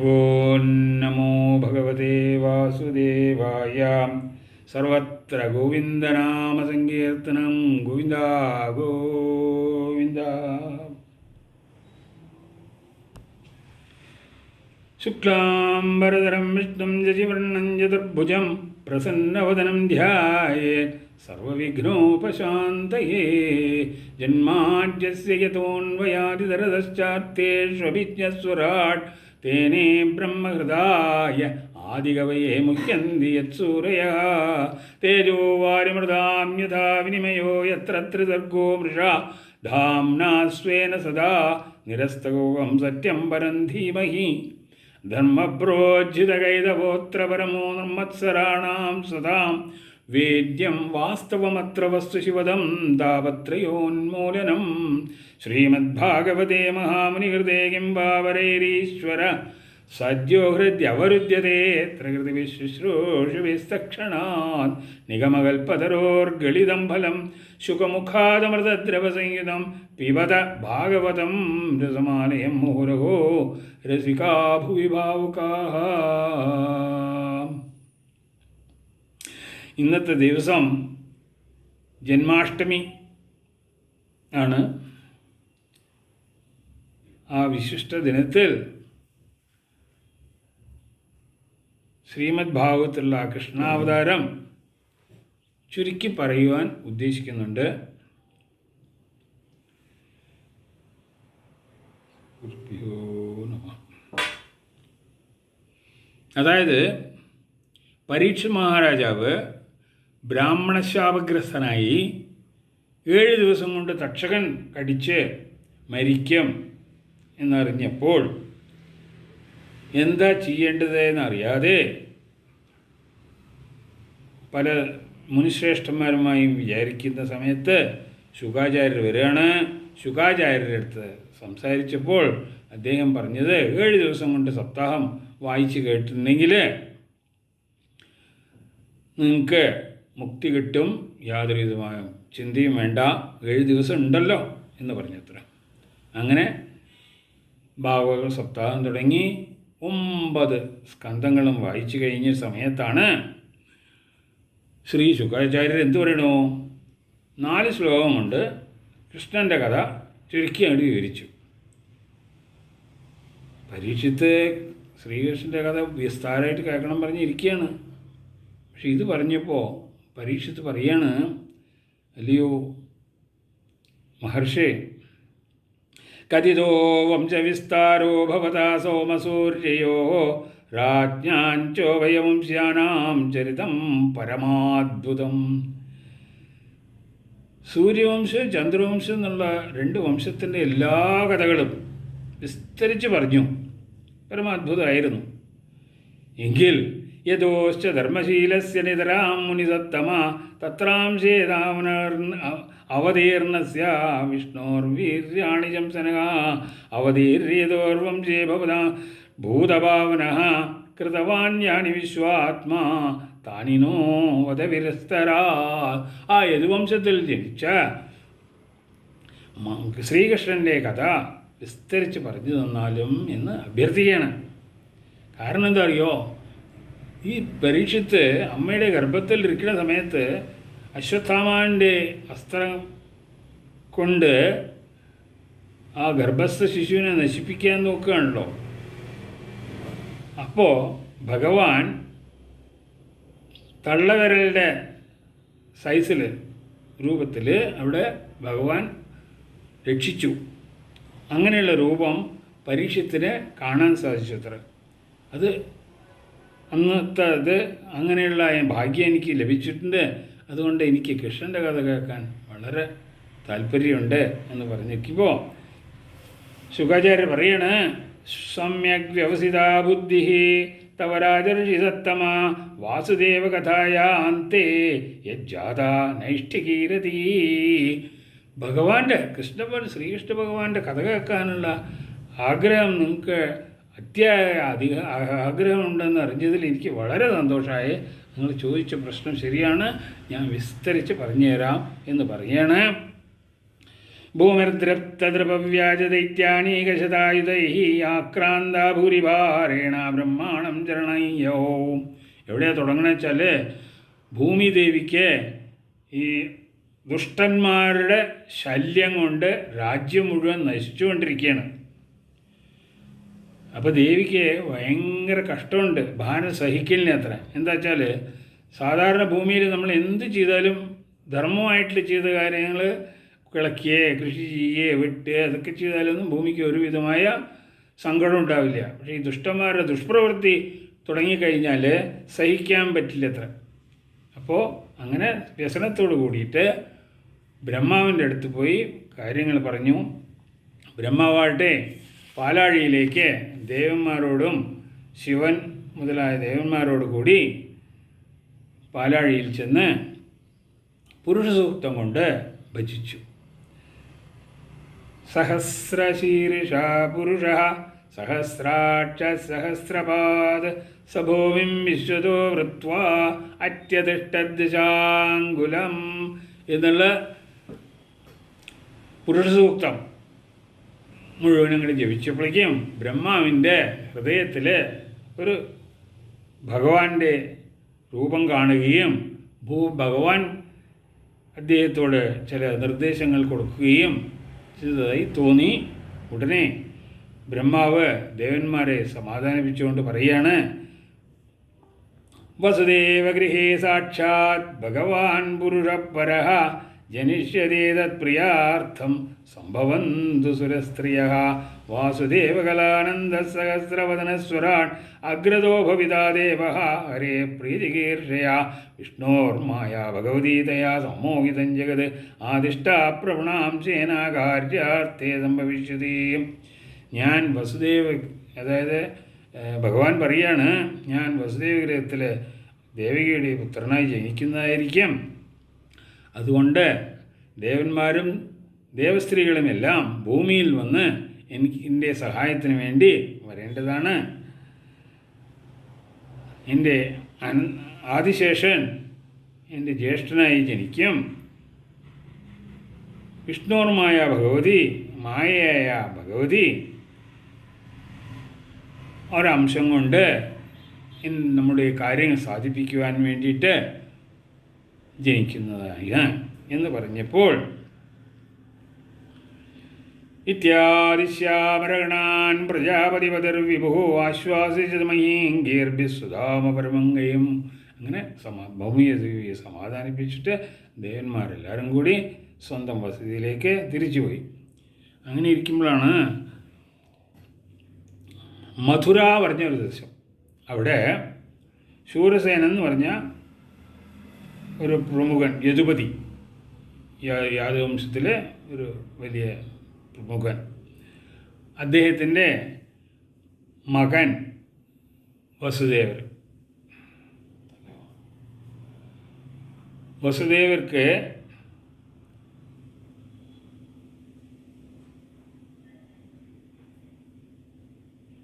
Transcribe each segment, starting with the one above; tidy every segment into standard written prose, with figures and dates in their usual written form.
ഓം നമോ ഭഗവതേ വാസുദേവായ. സർവത്ര ഗോവിന്ദനാമസങ്കീർത്തനം. ഗോവിന്ദ ഗോവിന്ദ. ശുക്ലാംബരധരം വിഷ്ണും ശശിവർണം ചതുർഭുജം പ്രസന്നവദനം ധ്യായേത് സർവവിഘ്നോപശാന്തയേ. ജന്മാദ്യസ്യ യതോऽന്വയാദിതരതശ്ചാർത്തേഷ്വഭിജ്ഞസ്വരാട് തേനേ ബ്രഹ്മഹൃദായ ആദികവയേ മുഹ്യന്തി യത്സൂരയഃ. തേജോ വാരിമൃതാം യഥാ വിനിമയോ യത്ര ത്രിസർഗോ മൃഷാ ധാംനാ സ്വേന സദാ നിരസ്തകോകം സത്യം പരം ധീമഹി. ധർമ്മപ്രോജ്ജിതകൈതവോത്ര പരമോ നിർമ്മത്സരാണാം സദാം വേദ്യം വാസ്തവമത്ര വസ്തുശിവദം താപത്രയോന്മൂലനം. ശ്രീമദ്ഭാഗവതേ മഹാമുനികൃതേ കിം വാവരൈരീശ്വര സദ്യോ ഹൃദ്യവരുദ്ധ്യതേ ത്രികൃതിവിശുശ്രൂഷുവിസ്തക്ഷണാത്. നിഗമകൽപതരോർഗളിതം ഫലം ശുകമുഖാദമൃതദ്രവസംയുതം പിബത ഭാഗവതം രസമാലയം മുഹുരഹോ രസികാ ഭുവി ഭാവുകാഃ. ഇന്നത്തെ ദിവസം ജന്മാഷ്ടമി ആണ്. ആ വിശിഷ്ട ദിനത്തിൽ ശ്രീമദ് ഭാഗവതത്തിലുള്ള കൃഷ്ണാവതാരം ചുരുക്കി പറയുവാൻ ഉദ്ദേശിക്കുന്നുണ്ട്. അതായത് പരീക്ഷ മഹാരാജാവ് ബ്രാഹ്മണശാപഗ്രസ്തനായി 7 ദിവസം കൊണ്ട് തക്ഷകൻ കടിച്ച് മരിക്കും എന്നറിഞ്ഞപ്പോൾ എന്താ ചെയ്യേണ്ടത് എന്നറിയാതെ പല മുനിശ്രേഷ്ഠന്മാരുമായും വിചാരിക്കുന്ന സമയത്ത് ശുകാചാര്യർ വരികയാണ്. ശുകാചാര്യരുടെ അടുത്ത് സംസാരിച്ചപ്പോൾ അദ്ദേഹം പറഞ്ഞത് 7 ദിവസം കൊണ്ട് സപ്താഹം വായിച്ച് കേട്ടിട്ടുണ്ടെങ്കിൽ നിങ്ങൾക്ക് മുക്തി കിട്ടും, യാതൊരു വിധമായ ചിന്തയും വേണ്ട, 7 ദിവസം ഉണ്ടല്ലോ എന്ന് പറഞ്ഞത്ര. അങ്ങനെ ഭാഗവത സപ്താഹം തുടങ്ങി 9 സ്കന്ധങ്ങളും വായിച്ചു കഴിഞ്ഞ സമയത്താണ് ശ്രീ ശുക്രാചാര്യർ എന്തു പറയണു, 4 ശ്ലോകം കൊണ്ട് കൃഷ്ണൻ്റെ കഥ ചുരുക്കി അങ്ങോട്ട് വിവരിച്ചു. പരീക്ഷിത്ത് ശ്രീകൃഷ്ണൻ്റെ കഥ വിസ്താരമായിട്ട് കേൾക്കണം പറഞ്ഞിരിക്കുകയാണ്. പക്ഷെ ഇത് പറഞ്ഞപ്പോൾ പരീക്ഷിത്ത് പറയാണ്, അല്ലയോ മഹർഷി, കഥിതോ വംശവിസ്താരോ ഭവതാ സോമസൂര്യയോ രാജ്ഞാഞ്ചോഭയവംശ്യാനാം ചരിതം പരമാദ്ഭുതം. സൂര്യവംശം ചന്ദ്രവംശം എന്നുള്ള 2 വംശത്തിൻ്റെ എല്ലാ കഥകളും വിസ്തരിച്ച് പറഞ്ഞു. പരമാത്ഭുതമായിരുന്നു. എങ്കിൽ യഥോശ്ച ധർമ്മശീലസ്യ നിതരാം മുനിസത്തമ തത്രാംശേതാവന അവതീർണസ്യ വിഷ്ണോർവീര്യാണി ശംസനഃ അവതീര്യതോർവംശേ ഭവതാ ഭൂതഭാവനഃ കൃതവാന്യാനി വിശ്വാത്മാ താനിനോ വധവിരസ്തരാ. ആ യദുവംശത്തിൽ ജനിച്ച ശ്രീകൃഷ്ണൻ്റെ കഥ വിസ്തരിച്ച് പറഞ്ഞു തന്നാലും എന്ന് അഭ്യർത്ഥിക്കുകയാണ്. കാരണം എന്താ അറിയോ, ഈ പരീക്ഷത്ത് അമ്മയുടെ ഗർഭത്തിൽ ഇരിക്കുന്ന സമയത്ത് അശ്വത്ഥാമാവിൻ്റെ അസ്ത്രം കൊണ്ട് ആ ഗർഭസ്ഥ ശിശുവിനെ നശിപ്പിക്കാൻ നോക്കുകയാണല്ലോ. അപ്പോൾ ഭഗവാൻ തള്ളവിരലിൻ്റെ സൈസിൽ രൂപത്തിൽ അവിടെ ഭഗവാൻ രക്ഷിച്ചു. അങ്ങനെയുള്ള രൂപം പരീക്ഷത്തിന് കാണാൻ സാധിച്ചു അത്ര. അത് അന്നത്തെ അത് അങ്ങനെയുള്ള ഭാഗ്യം എനിക്ക് ലഭിച്ചിട്ടുണ്ട്. അതുകൊണ്ട് എനിക്ക് കൃഷ്ണൻ്റെ കഥ കേൾക്കാൻ വളരെ താല്പര്യമുണ്ട് എന്ന് പറഞ്ഞിരിക്കുമ്പോൾ ശുകാചാര്യർ പറയാണ്, സമ്യക് വ്യവസിതാ ബുദ്ധി തവ രാജർഷി സത്തമ വാസുദേവ കഥായാന്തേ യജ്ജാത നൈഷ്ഠികീരതി. ഭഗവാന്റെ ശ്രീകൃഷ്ണ ഭഗവാന്റെ കഥ കേൾക്കാനുള്ള ആഗ്രഹം നിങ്ങൾക്ക് അധിക ആഗ്രഹമുണ്ടെന്ന് അറിഞ്ഞതിൽ എനിക്ക് വളരെ സന്തോഷമായി. നിങ്ങൾ ചോദിച്ച പ്രശ്നം ശരിയാണ്, ഞാൻ വിസ്തരിച്ച് പറഞ്ഞുതരാം എന്ന് പറയാണ്. ഭൂമിർദ്രപ്തദ്രപവ്യാജദൈത്യാനീകശതായുധൈः ആക്രാന്ത ഭൂരിഭാരേണ ബ്രഹ്മാണം ചരണയ്യോ. എവിടെയാണ് തുടങ്ങണമെന്ന് വെച്ചാൽ ഭൂമിദേവിക്ക് ഈ ദുഷ്ടന്മാരുടെ ശല്യം കൊണ്ട് രാജ്യം മുഴുവൻ നശിച്ചുകൊണ്ടിരിക്കുകയാണ്. അപ്പോൾ ദേവിക്ക് ഭയങ്കര കഷ്ടമുണ്ട്, ഭാരം സഹിക്കലിന് അത്ര. എന്താ വെച്ചാൽ സാധാരണ ഭൂമിയിൽ നമ്മൾ എന്ത് ചെയ്താലും ധർമ്മമായിട്ട് ചെയ്ത കാര്യങ്ങൾ കിളക്കിയേ കൃഷി ചെയ്യേ വെട്ടുക അതൊക്കെ ചെയ്താലൊന്നും ഭൂമിക്ക് ഒരുവിധമായ സങ്കടം ഉണ്ടാവില്ല. പക്ഷേ ഈ ദുഷ്ടന്മാരുടെ ദുഷ്പ്രവൃത്തി തുടങ്ങിക്കഴിഞ്ഞാൽ സഹിക്കാൻ പറ്റില്ല അത്ര. അപ്പോൾ അങ്ങനെ വ്യസനത്തോട് കൂടിയിട്ട് ബ്രഹ്മാവിൻ്റെ അടുത്ത് പോയി കാര്യങ്ങൾ പറഞ്ഞു. ബ്രഹ്മാവാട്ടെ പാലാഴിയിലേക്ക് ദേവന്മാരോടും ശിവൻ മുതലായ ദേവന്മാരോട് കൂടി പാലാഴിയിൽ ചെന്ന് പുരുഷസൂക്തം കൊണ്ട് ഭജിച്ചു. സഹസ്രശീർഷ പുരുഷ സഹസ്രാക്ഷ സഹസ്രപാദ സഭൂമിം വിശ്വതോ വൃത്വാ അത്യതിഷ്ഠദ്ദശാങ്കുലം എന്നുള്ള പുരുഷസൂക്തം മുഴുവനും കൂടി ജപിച്ചപ്പോഴേക്കും ബ്രഹ്മാവിൻ്റെ ഹൃദയത്തിൽ ഒരു ഭഗവാന്റെ രൂപം കാണുകയും ഭഗവാൻ അദ്ദേഹത്തോട് ചില നിർദ്ദേശങ്ങൾ കൊടുക്കുകയും ചെയ്തതായി തോന്നി. ഉടനെ ബ്രഹ്മാവ് ദേവന്മാരെ സമാധാനിപ്പിച്ചുകൊണ്ട് പറയുകയാണ്, വസുദേവഗൃഹേ സാക്ഷാത് ഭഗവാൻ പുരുഷപരഃ ജനിഷ്യതേ തത്പ്രിയാർത്ഥം സംഭവന്തു സുരസ്ത്രിയഃ വാസുദേവകലാനന്ദസഹസ്രവദനസ്വരാൻ അഗ്രതോ ഭവിതാ ദേവഃ ഹരേ പ്രീതികീർഷയാ വിഷ്ണോർമായാ ഭഗവതീതയാ സമ്മോഹിതം ജഗത് ആദിഷ്ടാ പ്രവണാംശേനാകാര്യാർത്ഥേ സംഭവിഷ്യതി. ഞാൻ വസുദേവ, അതായത് ഭഗവാൻ പറയാണ്, ഞാൻ വസുദേവ ഗൃഹത്തിൽ ദേവകിയുടെ പുത്രനായി ജനിക്കുന്നതായിരിക്കും. അതുകൊണ്ട് ദേവന്മാരും ദേവസ്ത്രീകളുമെല്ലാം ഭൂമിയിൽ വന്ന് എൻ്റെ സഹായത്തിന് വേണ്ടി വരേണ്ടതാണ്. എൻ്റെ ആദിശേഷൻ എൻ്റെ ജ്യേഷ്ഠനായി ജനിക്കും. വിഷ്ണുർമായ ഭഗവതി, മായയായ ഭഗവതി ഒരംശം കൊണ്ട് നമ്മുടെ കാര്യങ്ങൾ സാധിപ്പിക്കുവാൻ വേണ്ടിയിട്ട് ജനിക്കുന്നതായ എന്ന് പറഞ്ഞപ്പോൾ ഇത്യാദിശ്യാമരഗണാൻ പ്രജാപതിപതിർവിഭു ആശ്വാസിച്ചമഹീങ്കീർഭിസുധാമപരമങ്കയും. അങ്ങനെ ഭൗമിയെ സമാധാനിപ്പിച്ചിട്ട് ദേവന്മാരെല്ലാവരും കൂടി സ്വന്തം വസതിയിലേക്ക് തിരിച്ചുപോയി. അങ്ങനെ ഇരിക്കുമ്പോഴാണ് മഥുര പറഞ്ഞൊരു ദിവസം. അവിടെ ശൂരസേനൻ എന്ന് പറഞ്ഞ ഒരു പ്രമുഖൻ, യദുപതി, യാദവംശത്തിലെ ഒരു വലിയ പ്രമുഖൻ, അദ്ദേഹത്തിൻ്റെ മകൻ വസുദേവർക്ക്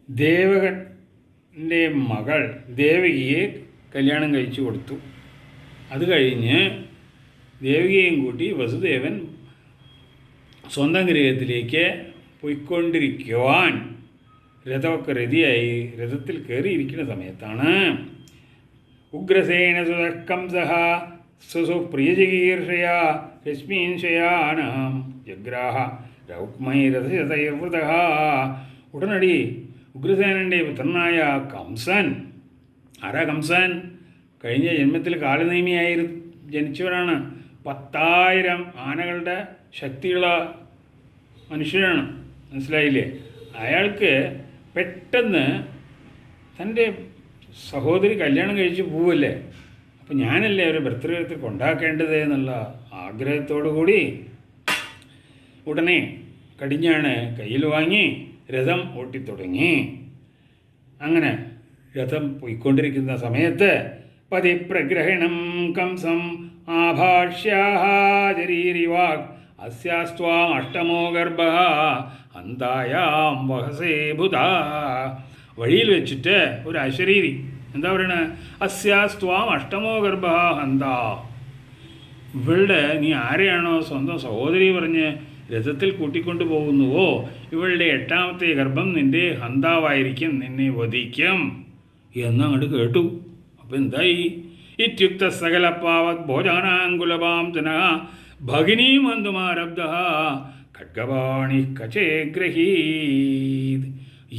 ദേവകൻ്റെ മകൾ ദേവകിയെ കല്യാണം കഴിച്ചു കൊടുത്തു. അത് കഴിഞ്ഞ് ദേവകിയെയും കൂട്ടി വസുദേവൻ സ്വന്തം ഗൃഹത്തിലേക്ക് പോയിക്കൊണ്ടിരിക്കുവാൻ രഥമൊക്കെ റെഡിയായി രഥത്തിൽ കയറിയിരിക്കുന്ന സമയത്താണ് ഉഗ്രസേന സുതക്കംസഃ സുസുപ്രിയചികീർഷയാ രശ്മീൻ ശയാനം ജഗ്രാഹ രൗക്മൈരഥശതൈർവൃതഃ. ഉടനടി ഉഗ്രസേനൻ്റെ പുത്രനായ കംസൻ, ആരാ കംസൻ? കഴിഞ്ഞ ജന്മത്തിൽ കാലനേമിയായി ജനിച്ചവരാണ്. 10,000 ആനകളുടെ ശക്തിയുള്ള മനുഷ്യനാണ്, മനസ്സിലായില്ലേ? അയാൾക്ക് പെട്ടെന്ന് തൻ്റെ സഹോദരി കല്യാണം കഴിച്ച് പോവല്ലേ, അപ്പം ഞാനല്ലേ ഒരു ഭർത്തൃഗൃഹത്തിൽ കൊണ്ടാക്കേണ്ടത് എന്നുള്ള ആഗ്രഹത്തോടു കൂടി ഉടനെ കടിഞ്ഞാണ് കയ്യിൽ വാങ്ങി രഥം ഓട്ടിത്തുടങ്ങി. അങ്ങനെ രഥം പോയിക്കൊണ്ടിരിക്കുന്ന സമയത്ത് പതിപ്രഗ്രഹണം കംസം ആഭാഷ്യാഹാരീരിവാക് അസ്യാസ്ത്വാം അഷ്ടമോ ഗർഭഃ ഹന്തായാം വഹസേ ഭുതാ. വഴിയിൽ വെച്ചിട്ട് ഒരു അശരീരി എന്താ പറയണേ? അസ്യാസ്ത്വാം അഷ്ടമോ ഗർഭഃ ഹന്ത. ഇവളുടെ നീ ആരെയാണോ സ്വന്തം സഹോദരി പറഞ്ഞ് രഥത്തിൽ കൂട്ടിക്കൊണ്ടു പോകുന്നുവോ ഇവളുടെ 8ാമത്തെ ഗർഭം നിൻ്റെ ഹന്താവായിരിക്കും, നിന്നെ വധിക്കും എന്നങ്ങോട്ട് കേട്ടു. അപ്പം എന്തായി? ഇത്യുക്ത സകലപ്പാവത് ഭോജാനാങ്കുലപാം ജന ഭഗിനീം ഹന്തുമാരബ്ധ ഖഡ്ഗപാണി കചേ ഗ്രഹീത്.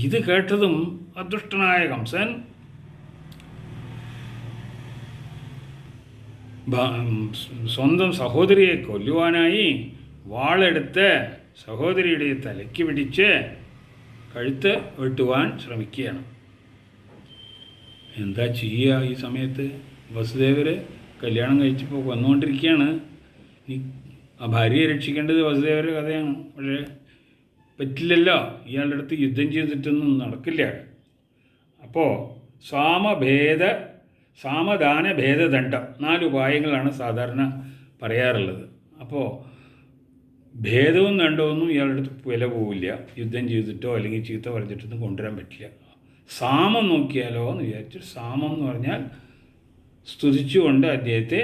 ഇത് കേട്ടതും അദുഷ്ടനായ കംസൻ സ്വന്തം സഹോദരിയെ കൊല്ലുവാനായി വാളെടുത്ത് സഹോദരിയുടെ തലയ്ക്ക് പിടിച്ച് കഴുത്ത് വെട്ടുവാൻ ശ്രമിക്കുകയാണ്. എന്താ ചെയ്യുക ഈ സമയത്ത്? വസുദേവർ കല്യാണം കഴിച്ചപ്പോൾ വന്നുകൊണ്ടിരിക്കുകയാണ്. ആ ഭാര്യയെ രക്ഷിക്കേണ്ടത് വസുദേവരുടെ കഥയാണ്. പക്ഷേ പറ്റില്ലല്ലോ, ഇയാളുടെ അടുത്ത് യുദ്ധം ചെയ്തിട്ടൊന്നും നടക്കില്ല. അപ്പോൾ സാമദാന ഭേദദണ്ഡം 4 ഉപായങ്ങളാണ് സാധാരണ പറയാറുള്ളത്. അപ്പോൾ ഭേദവും ദണ്ഡമൊന്നും ഇയാളുടെ അടുത്ത് വില പോവില്ല. യുദ്ധം ചെയ്തിട്ടോ അല്ലെങ്കിൽ ചീത്ത പറഞ്ഞിട്ടൊന്നും കൊണ്ടുവരാൻ പറ്റില്ല. സാമം നോക്കിയാലോ എന്ന് വിചാരിച്ചു. സാമം എന്ന് പറഞ്ഞാൽ സ്തുതിച്ചുകൊണ്ട് അദ്ദേഹത്തെ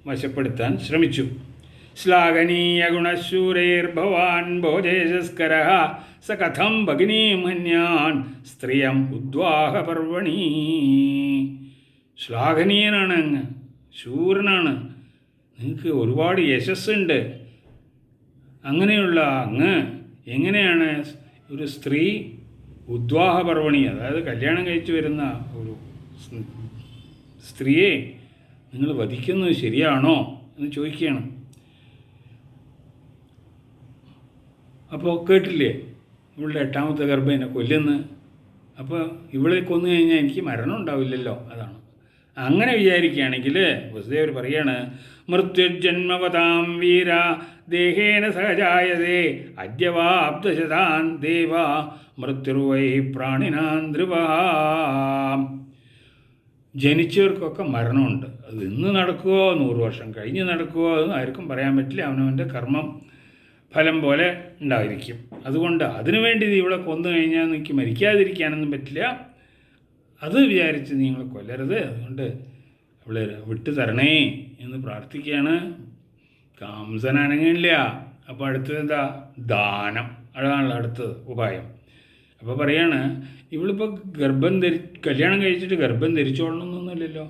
വശപ്പെടുത്താൻ ശ്രമിച്ചു. ശ്ലാഘനീയ ഗുണശൂരൈർഭവാൻ ഭോജേജസ്കര സ കഥം ഭഗിനീം ഹന്യാൻ സ്ത്രീയം ഉദ്വാഹ പർവണി. ശ്ലാഘനീയനാണ് അങ്ങ്, ശൂരനാണ്, നിങ്ങൾക്ക് ഒരുപാട് യശസ്സുണ്ട്. അങ്ങനെയുള്ള അങ്ങ് എങ്ങനെയാണ് ഒരു സ്ത്രീ ഉദ്വാഹ പർവണി, അതായത് കല്യാണം കഴിച്ചു വരുന്ന ഒരു സ്ത്രീയെ നിങ്ങൾ വധിക്കുന്നത് ശരിയാണോ എന്ന് ചോദിക്കുകയാണ്. അപ്പോൾ കേട്ടില്ലേ, ഇവളുടെ 8ാമത്തെ ഗർഭം എന്നെ കൊല്ലുന്നു. അപ്പോൾ ഇവളെ കൊന്നു കഴിഞ്ഞാൽ എനിക്ക് മരണം ഉണ്ടാവില്ലല്ലോ. അതാണ്. അങ്ങനെ വിചാരിക്കുകയാണെങ്കിൽ വസുദേവർ പറയാണ്, മൃത്യുജന്മവതാം വീര ദേഹേന സഹജായതേ അദ്യവാബ്ദശതാൻ ദേവ മൃത്യുർവൈ പ്രാണിനാൻ ധ്രുവാം. ജനിച്ചവർക്കൊക്കെ മരണമുണ്ട്. അത് ഇന്ന് നടക്കുമോ 100 വർഷം കഴിഞ്ഞ് നടക്കുമോ അതൊന്നും ആർക്കും പറയാൻ പറ്റില്ല. അവനവൻ്റെ കർമ്മം ഫലം പോലെ ഉണ്ടായിരിക്കും. അതുകൊണ്ട് അതിനുവേണ്ടി നീ ഇവിടെ കൊന്നു കഴിഞ്ഞാൽ എനിക്ക് മരിക്കാതിരിക്കാനൊന്നും പറ്റില്ല. അത് വിചാരിച്ച് നിങ്ങൾ കൊല്ലരുത്. അതുകൊണ്ട് അവളെ വിട്ടു തരണേ എന്ന് പ്രാർത്ഥിക്കുകയാണ്. കംസൻ അനങ്ങില്ല. അപ്പോൾ അടുത്തത് എന്താ? ദാനം. അതാണല്ലോ അടുത്തത് ഉപായം. അപ്പോൾ പറയാണ്, ഇവളിപ്പോൾ കല്യാണം കഴിച്ചിട്ട് ഗർഭം ധരിച്ചോളണമെന്നൊന്നുമില്ലല്ലോ.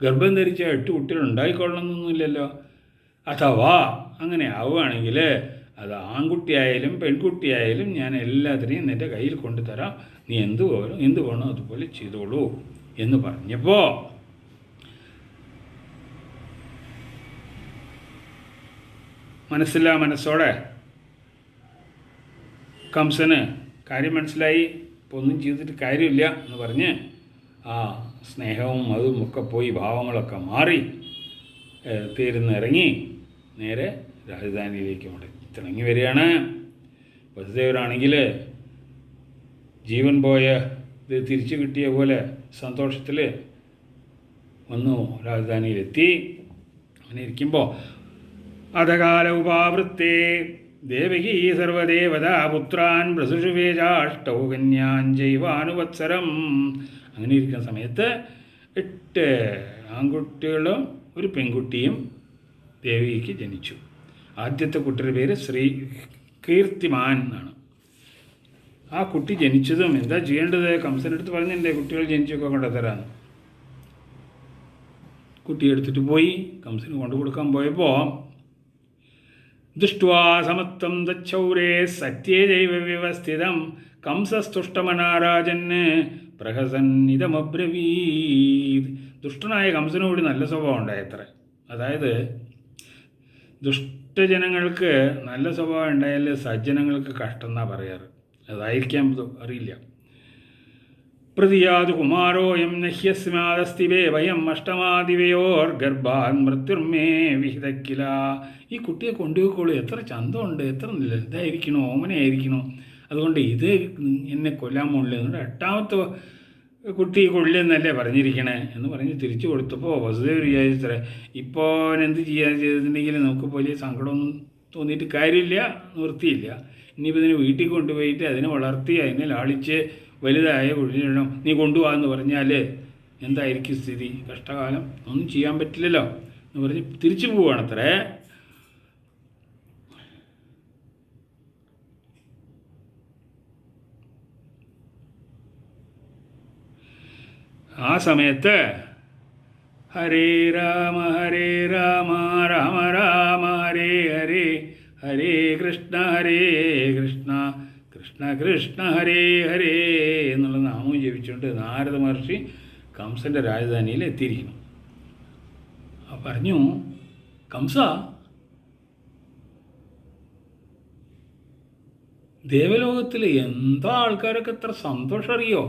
ഗർഭം ധരിച്ച 8 കുട്ടികൾ ഉണ്ടായിക്കൊള്ളണമെന്നൊന്നുമില്ലല്ലോ. അഥവാ അങ്ങനെ ആവുകയാണെങ്കിൽ അത് ആൺകുട്ടിയായാലും പെൺകുട്ടിയായാലും ഞാൻ എല്ലാത്തിനെയും നിൻ്റെ കയ്യിൽ കൊണ്ടുതരാം. നീ എന്ത് വേണോ അതുപോലെ ചെയ്തോളൂ എന്ന് പറഞ്ഞപ്പോൾ മനസ്സോടെ കംസന് കാര്യം മനസ്സിലായി. ഇപ്പോൾ ഒന്നും ചെയ്തിട്ട് കാര്യമില്ല എന്ന് പറഞ്ഞ് ആ സ്നേഹവും അതും ഒക്കെ പോയി ഭാവങ്ങളൊക്കെ മാറി തീരുന്നിറങ്ങി നേരെ രാജധാനിയിലേക്ക് തിളങ്ങി വരികയാണ്. വസുദേവരാണെങ്കിൽ ജീവൻ പോയ ഇത് തിരിച്ചു കിട്ടിയ പോലെ സന്തോഷത്തിൽ വന്നു രാജധാനിയിലെത്തി. അങ്ങനെ ഇരിക്കുമ്പോൾ അധകാല ഉപാവൃത്തേ ദേവകീ സർവദേവത പുത്രാൻ പ്രസുഷുവേജാഷ്ടൗ കന്യാൻ ജൈവാനുവത്സരം. അങ്ങനെ ഇരിക്കുന്ന സമയത്ത് 8 ആൺകുട്ടികളും ഒരു പെൺകുട്ടിയും ദേവിക്ക് ജനിച്ചു. ആദ്യത്തെ കുട്ടിയുടെ പേര് കീർത്തിമാൻ എന്നാണ്. ആ കുട്ടി ജനിച്ചതും എന്താ ചെയ്യേണ്ടത്? കംസനടുത്ത് പറഞ്ഞില്ലേ കുട്ടികൾ ജനിച്ചൊക്കെ കൊണ്ടുതരാന്ന്. കുട്ടിയെ എടുത്തിട്ട് പോയി കംസന് കൊണ്ടു കൊടുക്കാൻ പോയപ്പോൾ ദൃഷ്ട്വാ സമത്വം ദച്ചൗരേ സത്യേ ദൈവ വ്യവസ്ഥിതം കംസസ്തുഷ്ടമനാരാജന് പ്രഹസൻ ഇതമബ്രവീത്. ദുഷ്ടനായ കംസനോട് നല്ല സ്വഭാവം ഉണ്ടായത്ര. അതായത് ദുഷ്ടജനങ്ങൾക്ക് നല്ല സ്വഭാവം ഉണ്ടായാൽ സജ്ജനങ്ങൾക്ക് കഷ്ടം എന്നാണ് പറയാറ്. അതായിരിക്കാം, അറിയില്ല. പ്രതിയാതു കുമാരോയം നഹ്യസ്മാദസ്തിവേ വയം അഷ്ടമാദിവയോർ ഗർഭാൻ മൃത്യുർമേ വിഹിതക്കില. ഈ കുട്ടിയെ കൊണ്ടുപോയിക്കോളൂ, എത്ര ചന്തമുണ്ട്, എത്ര ഇതായിരിക്കണോ, ഓമനയായിരിക്കണോ, അതുകൊണ്ട് ഇത് എന്നെ കൊല്ലാൻ പോണില്ല. എന്നിട്ട് 8ാമത്തെ കുട്ടി കൊള്ളിയെന്നല്ലേ പറഞ്ഞിരിക്കണേ എന്ന് പറഞ്ഞ് തിരിച്ചു കൊടുത്തപ്പോൾ വസുദേവർ വിചാരിച്ചത്ര ഇപ്പോൾ എന്ത് ചെയ്യാൻ ചെയ്തിട്ടുണ്ടെങ്കിൽ നമുക്ക് വലിയ സങ്കടമൊന്നും തോന്നിയിട്ട് കാര്യമില്ല, നിർത്തിയില്ല. ഇനിയിപ്പോൾ ഇതിനെ വീട്ടിൽ കൊണ്ടുപോയിട്ട് അതിനെ വളർത്തി അതിനെ ലാളിച്ച് വലുതായ കുഴിയിടണം, നീ കൊണ്ടുപോകാമെന്ന് പറഞ്ഞാൽ എന്തായിരിക്കും സ്ഥിതി? കഷ്ടകാലം, ഒന്നും ചെയ്യാൻ പറ്റില്ലല്ലോ എന്ന് പറഞ്ഞ് തിരിച്ചു പോവുകയാണത്രേ. ആ സമയത്ത് ഹരേ രാമ രാമ രാമ ഹരേ ഹരേ ഹരേ കൃഷ്ണ കൃഷ്ണ കൃഷ്ണ ഹരേ ഹരേ എന്നുള്ള നാമവും ജപിച്ചുകൊണ്ട് നാരദ മഹർഷി കംസൻ്റെ രാജധാനിയിൽ എത്തിയിരിക്കുന്നു. പറഞ്ഞു, കംസ, ദേവലോകത്തിൽ എന്താ ആൾക്കാരൊക്കെ എത്ര സന്തോഷം അറിയോ?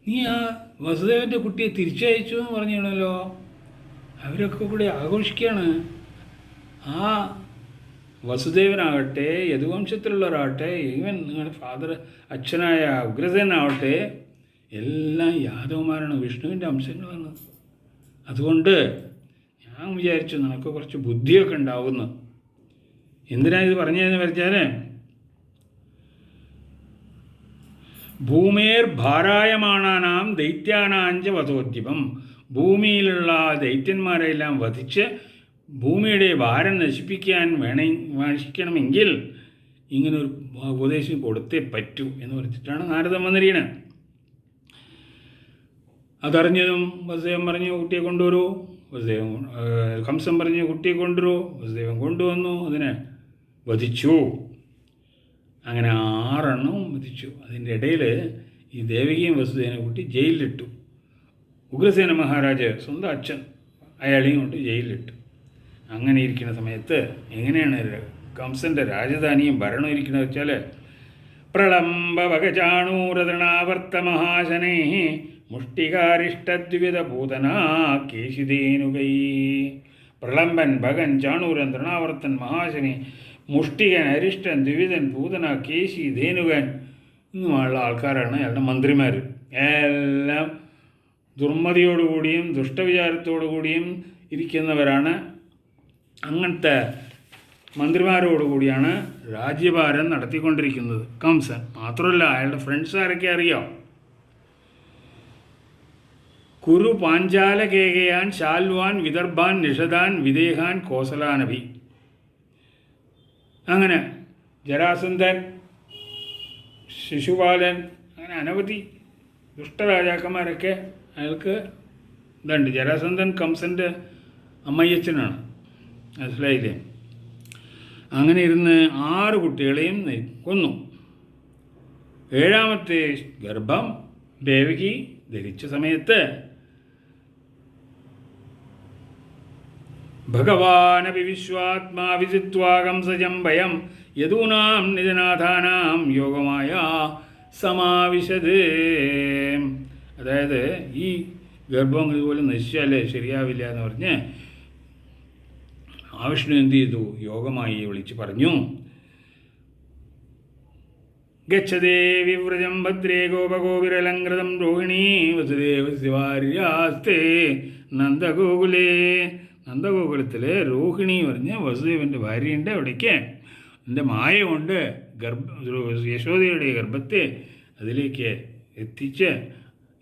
നീ ആ വസുദേവൻ്റെ കുട്ടിയെ തിരിച്ചയച്ചു എന്ന് പറഞ്ഞാണല്ലോ. അവരൊക്കെ കൂടി ആഘോഷിക്കുകയാണ്. ആ വസുദേവനാകട്ടെ, യദുവംശത്തിലുള്ളവരാകട്ടെ, ഈവൻ നിങ്ങളുടെ ഫാദർ അച്ഛനായ ഉഗ്രസേനാവട്ടെ, എല്ലാം യാദവന്മാരാണ്, വിഷ്ണുവിൻ്റെ അംശങ്ങളാണ്. അതുകൊണ്ട് ഞാൻ വിചാരിച്ചു നിനക്ക് കുറച്ച് ബുദ്ധിയൊക്കെ ഉണ്ടാവുമെന്ന്. എന്തിനാ ഇത് പറഞ്ഞതെന്ന് വെച്ചാൽ, ഭൂമേർ ഭാരായമാണാനാം ദൈത്യാനാഞ്ച വധോദ്യമം, ഭൂമിയിലുള്ള ദൈത്യന്മാരെല്ലാം വധിച്ച് ഭൂമിയുടെ ഭാരം നശിപ്പിക്കണമെങ്കിൽ ഇങ്ങനൊരു ഉപദേശം കൊടുത്തേ പറ്റൂ എന്ന് പറഞ്ഞിട്ടാണ് നാരദൻ വന്നിരിക്കുന്നത്. അതറിഞ്ഞതും വസുദേവൻ പറഞ്ഞു, കുട്ടിയെ കൊണ്ടുവരൂ. കംസൻ പറഞ്ഞു, കുട്ടിയെ കൊണ്ടുവരൂ. വസുദേവൻ കൊണ്ടുവന്നു, അതിനെ വധിച്ചു. അങ്ങനെ 6 എണ്ണവും വധിച്ചു. അതിൻ്റെ ഇടയിൽ ഈ ദേവകിയും വസുദേവനെ കൂട്ടി ജയിലിലിട്ടു. ഉഗ്രസേന മഹാരാജ് സ്വന്തം അച്ഛൻ അയാളെയും കൊണ്ട് ജയിലിലിട്ടു. അങ്ങനെ ഇരിക്കുന്ന സമയത്ത് എങ്ങനെയാണ് കംസൻ്റെ രാജധാനിയും ഭരണവും ഇരിക്കുന്നത് വെച്ചാൽ, പ്രളംബവകചാണൂരതൃണാവർത്ത മഹാശനേ മുഷ്ടികാരിഷ്ടദ്വിവിധ പൂതനാ കേശിതേനുകൈ. പ്രളംബൻ, ഭഗൻ, ചാണൂരൻ, തൃണാവർത്തൻ, മഹാശനി, മുഷ്ടികൻ, അരിഷ്ടൻ, ദ്വിവിധൻ, പൂതന, കേശി, ധേനുകൻ എന്നുമുള്ള ആൾക്കാരാണ് അയാളുടെ മന്ത്രിമാർ. എല്ലാം ദുർമതിയോടുകൂടിയും ദുഷ്ടവിചാരത്തോടുകൂടിയും ഇരിക്കുന്നവരാണ്. അങ്ങനത്തെ മന്ത്രിമാരോടുകൂടിയാണ് രാജ്യഭാരം നടത്തിക്കൊണ്ടിരിക്കുന്നത് കംസൻ. മാത്രമല്ല അയാളുടെ ഫ്രണ്ട്സ് ആരൊക്കെ അറിയാം? കുരു, പാഞ്ചാല, കേകയാൻ, ശാൽവാൻ, വിദർഭാൻ, നിഷദാൻ, വിദേഹാൻ, കോസലാനഭി. അങ്ങനെ ജരാസന്ധൻ, ശിശുപാലൻ, അങ്ങനെ അനവധി ദുഷ്ടരാജാക്കന്മാരൊക്കെ അയാൾക്ക് ഇതുണ്ട്. ജരാസന്ധൻ കംസൻ്റെ അമ്മയ്യച്ഛനാണ്, മനസ്സിലായില്ലേ? അങ്ങനെ ഇരുന്ന് 6 കുട്ടികളെയും കൊന്നു. 7ാമത്തെ ഗർഭം ദേവകി ധരിച്ച സമയത്ത് ഭഗവാനപി വിശ്വാത്മാ വിദിത്വാ കംസജം ഭയം യദൂനാം നിജനാഥാനാം യോഗമായ സമാവിശത്. അതായത് ഈ ഗർഭം ഇതുപോലെ നശിച്ചാലേ ശരിയാവില്ല എന്ന് പറഞ്ഞ് മഹാവിഷ്ണു എന്ത് ചെയ്തു? യോഗമായി വിളിച്ച് പറഞ്ഞു, ഗച്ഛതേ വിവ്രജം ഭദ്രേ ഗോപഗോപിരലങ്കൃതം രോഹിണീ വസുദേവസ്യ ഭാര്യാസ്തേ നന്ദഗോകുലേ. നന്ദഗോകുലത്തിലെ രോഹിണി പറഞ്ഞ് വസുദേവൻ്റെ ഭാര്യയുണ്ട്. അവിടേക്ക് എൻ്റെ മായ കൊണ്ട് യശോദയുടെ ഗർഭത്തെ അതിലേക്ക് എത്തിച്ച്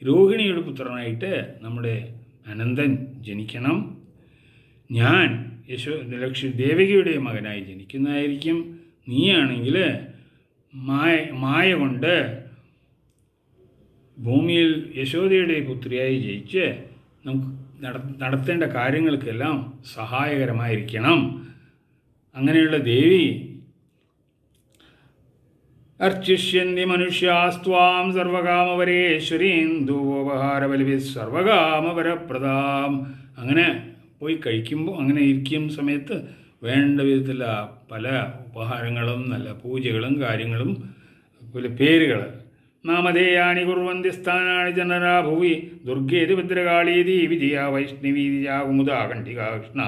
രോഹിണിയുടെ പുത്രനായിട്ട് നമ്മുടെ അനന്തൻ ജനിക്കണം. ഞാൻ ദേവകിയുടെ മകനായി ജനിക്കുന്നതായിരിക്കും. നീയാണെങ്കിൽ മായ കൊണ്ട് ഭൂമിയിൽ യശോദയുടെ പുത്രിയായി ജയിച്ച് നമുക്ക് നടത്തേണ്ട കാര്യങ്ങൾക്കെല്ലാം സഹായകരമായിരിക്കണം. അങ്ങനെയുള്ള ദേവി അർച്ചിഷ്യന്തി മനുഷ്യാസ്ത്വാം സർവകാമവരേശ്വരീം ധൂവോപഹാരബലിഭി സർവകാമവരപ്രദാം. അങ്ങനെ പോയി കഴിക്കുമ്പോൾ അങ്ങനെ ഇരിക്കുന്ന സമയത്ത് വേണ്ട വിധത്തിലുള്ള പല ഉപഹാരങ്ങളും നല്ല പൂജകളും കാര്യങ്ങളും അതുപോലെ പേരുകൾ നാമധേയാനി കുർവന്തി സ്ഥാനാനി ജനരാ ഭുവി ദുർഗേതി ഭദ്രകാളീതി വിജയ വൈഷ്ണവി കുമുദാ കണ്ഠികാ കൃഷ്ണ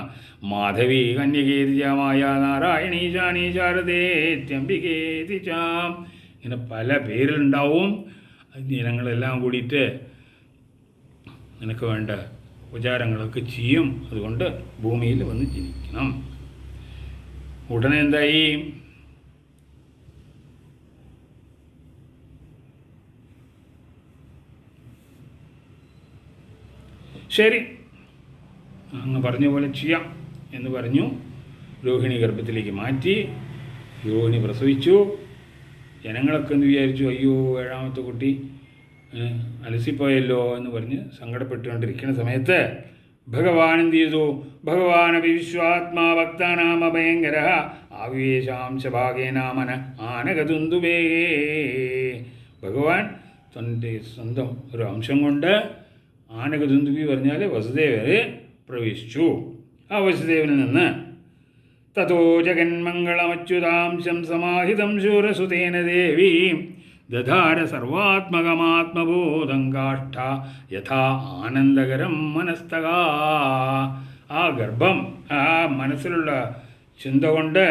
മാധവി കന്യകേതി മായ നാരായണീ ശാനി ശാരദേത്യംബികേതി ചാം. ഇങ്ങനെ പല പേരിലുണ്ടാവും. ജനങ്ങളെല്ലാം കൂടിയിട്ട് നിനക്ക് വേണ്ട ഉപചാരങ്ങളൊക്കെ ചെയ്യും. അതുകൊണ്ട് ഭൂമിയിൽ വന്ന് ജനിക്കണം. ഉടനെ എന്തായി? ശരി, അങ്ങ് പറഞ്ഞ പോലെ ചെയ്യാം എന്ന് പറഞ്ഞു. രോഹിണി ഗർഭത്തിലേക്ക് മാറ്റി. രോഹിണി പ്രസവിച്ചു. ജനങ്ങളൊക്കെ എന്ന് വിചാരിച്ചു, അയ്യോ 7ാമത്തെ കുട്ടി അലസിപ്പോയല്ലോ എന്ന് പറഞ്ഞ് സങ്കടപ്പെട്ടുകൊണ്ടിരിക്കുന്ന സമയത്ത് ഭഗവാൻ എന്ത് ചെയ്തു? ഭഗവാനപി വിശ്വാത്മാ ഭക്താനാമ ഭയങ്കര ആവേശാംശഭാഗേനാമന ആനകതുന്തുവേ. ഭഗവാൻ തൻ്റെ സ്വന്തം ഒരു അംശം കൊണ്ട് ആനകതുന്തുവി പറഞ്ഞാൽ വസുദേവരെ പ്രവേശിച്ചു. ആ വസുദേവനിൽ നിന്ന് തതോ ജഗന്മംഗളമച്യുതാംശം സമാഹിതം ശൂരസുതേന ദേവി ദധാര സർവാത്മകമാത്മബോധം കാഷ്ഠ യഥാ ആനന്ദകരം മനസ്തക. ആ ഗർഭം, ആ മനസ്സിലുള്ള ചിന്ത കൊണ്ട്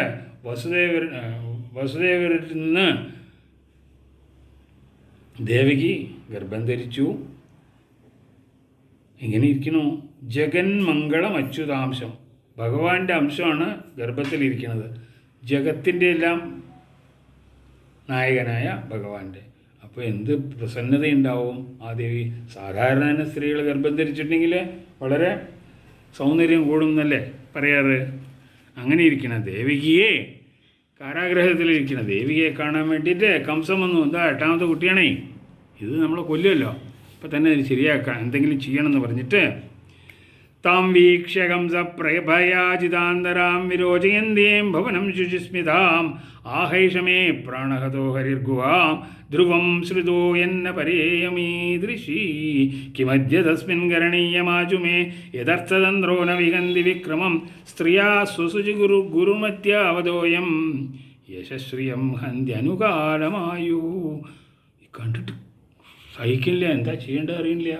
വസുദേവരിൽ നിന്ന് ദേവകി ഗർഭം ധരിച്ചു. ഇങ്ങനെ ഇരിക്കുന്നു. ജഗന്മംഗളം അച്യുതാംശം, ഭഗവാന്റെ അംശമാണ് ഗർഭത്തിലിരിക്കുന്നത്. ജഗത്തിൻ്റെ എല്ലാം നായകനായ ഭഗവാന്റെ. അപ്പോൾ എന്ത് പ്രസന്നതയുണ്ടാവും ആ ദേവി. സാധാരണ സ്ത്രീകൾ ഗർഭം ധരിച്ചിട്ടുണ്ടെങ്കിൽ വളരെ സൗന്ദര്യം കൂടും എന്നല്ലേ പറയാറ്. അങ്ങനെ ഇരിക്കുന്ന ദേവികയെ, കാരാഗ്രഹത്തിലിരിക്കുന്ന ദേവികയെ കാണാൻ വേണ്ടിയിട്ട് കംസം വന്നു. എന്താ 8ാമത്തെ കുട്ടിയാണേ, ഇത് നമ്മളെ കൊല്ലുമല്ലോ, ഇപ്പം തന്നെ ഇത് ശരിയാക്കാം, എന്തെങ്കിലും ചെയ്യണമെന്ന് പറഞ്ഞിട്ട് താം വീക്ഷ്യ കംസ പ്രഭയാജിതാന്തരാം വിരോചയന്തേം ഭവനം ശുചിസ്മിതാം ആഹൈഷമേ പ്രാണഹതോ ഹരിർഗുവാം ധ്രുവം ശ്രുതോ എന്ന പരേയമീദൃശീ കിമദ്യ തസ്മിൻ കരണീയമാചു മേ യഥർത്ഥതന്ത്രോ ന വിഹന്തി വിക്രമം സ്ത്രീയാ സ്വസുചി ഗുരുമത്യാവതോയം യശശ്രിയം ഹന്ത്യനുകാലമായു. കണ്ടിട്ട് സഹിക്കില്ല, എന്താ ചെയ്യേണ്ടത് അറിയില്ല.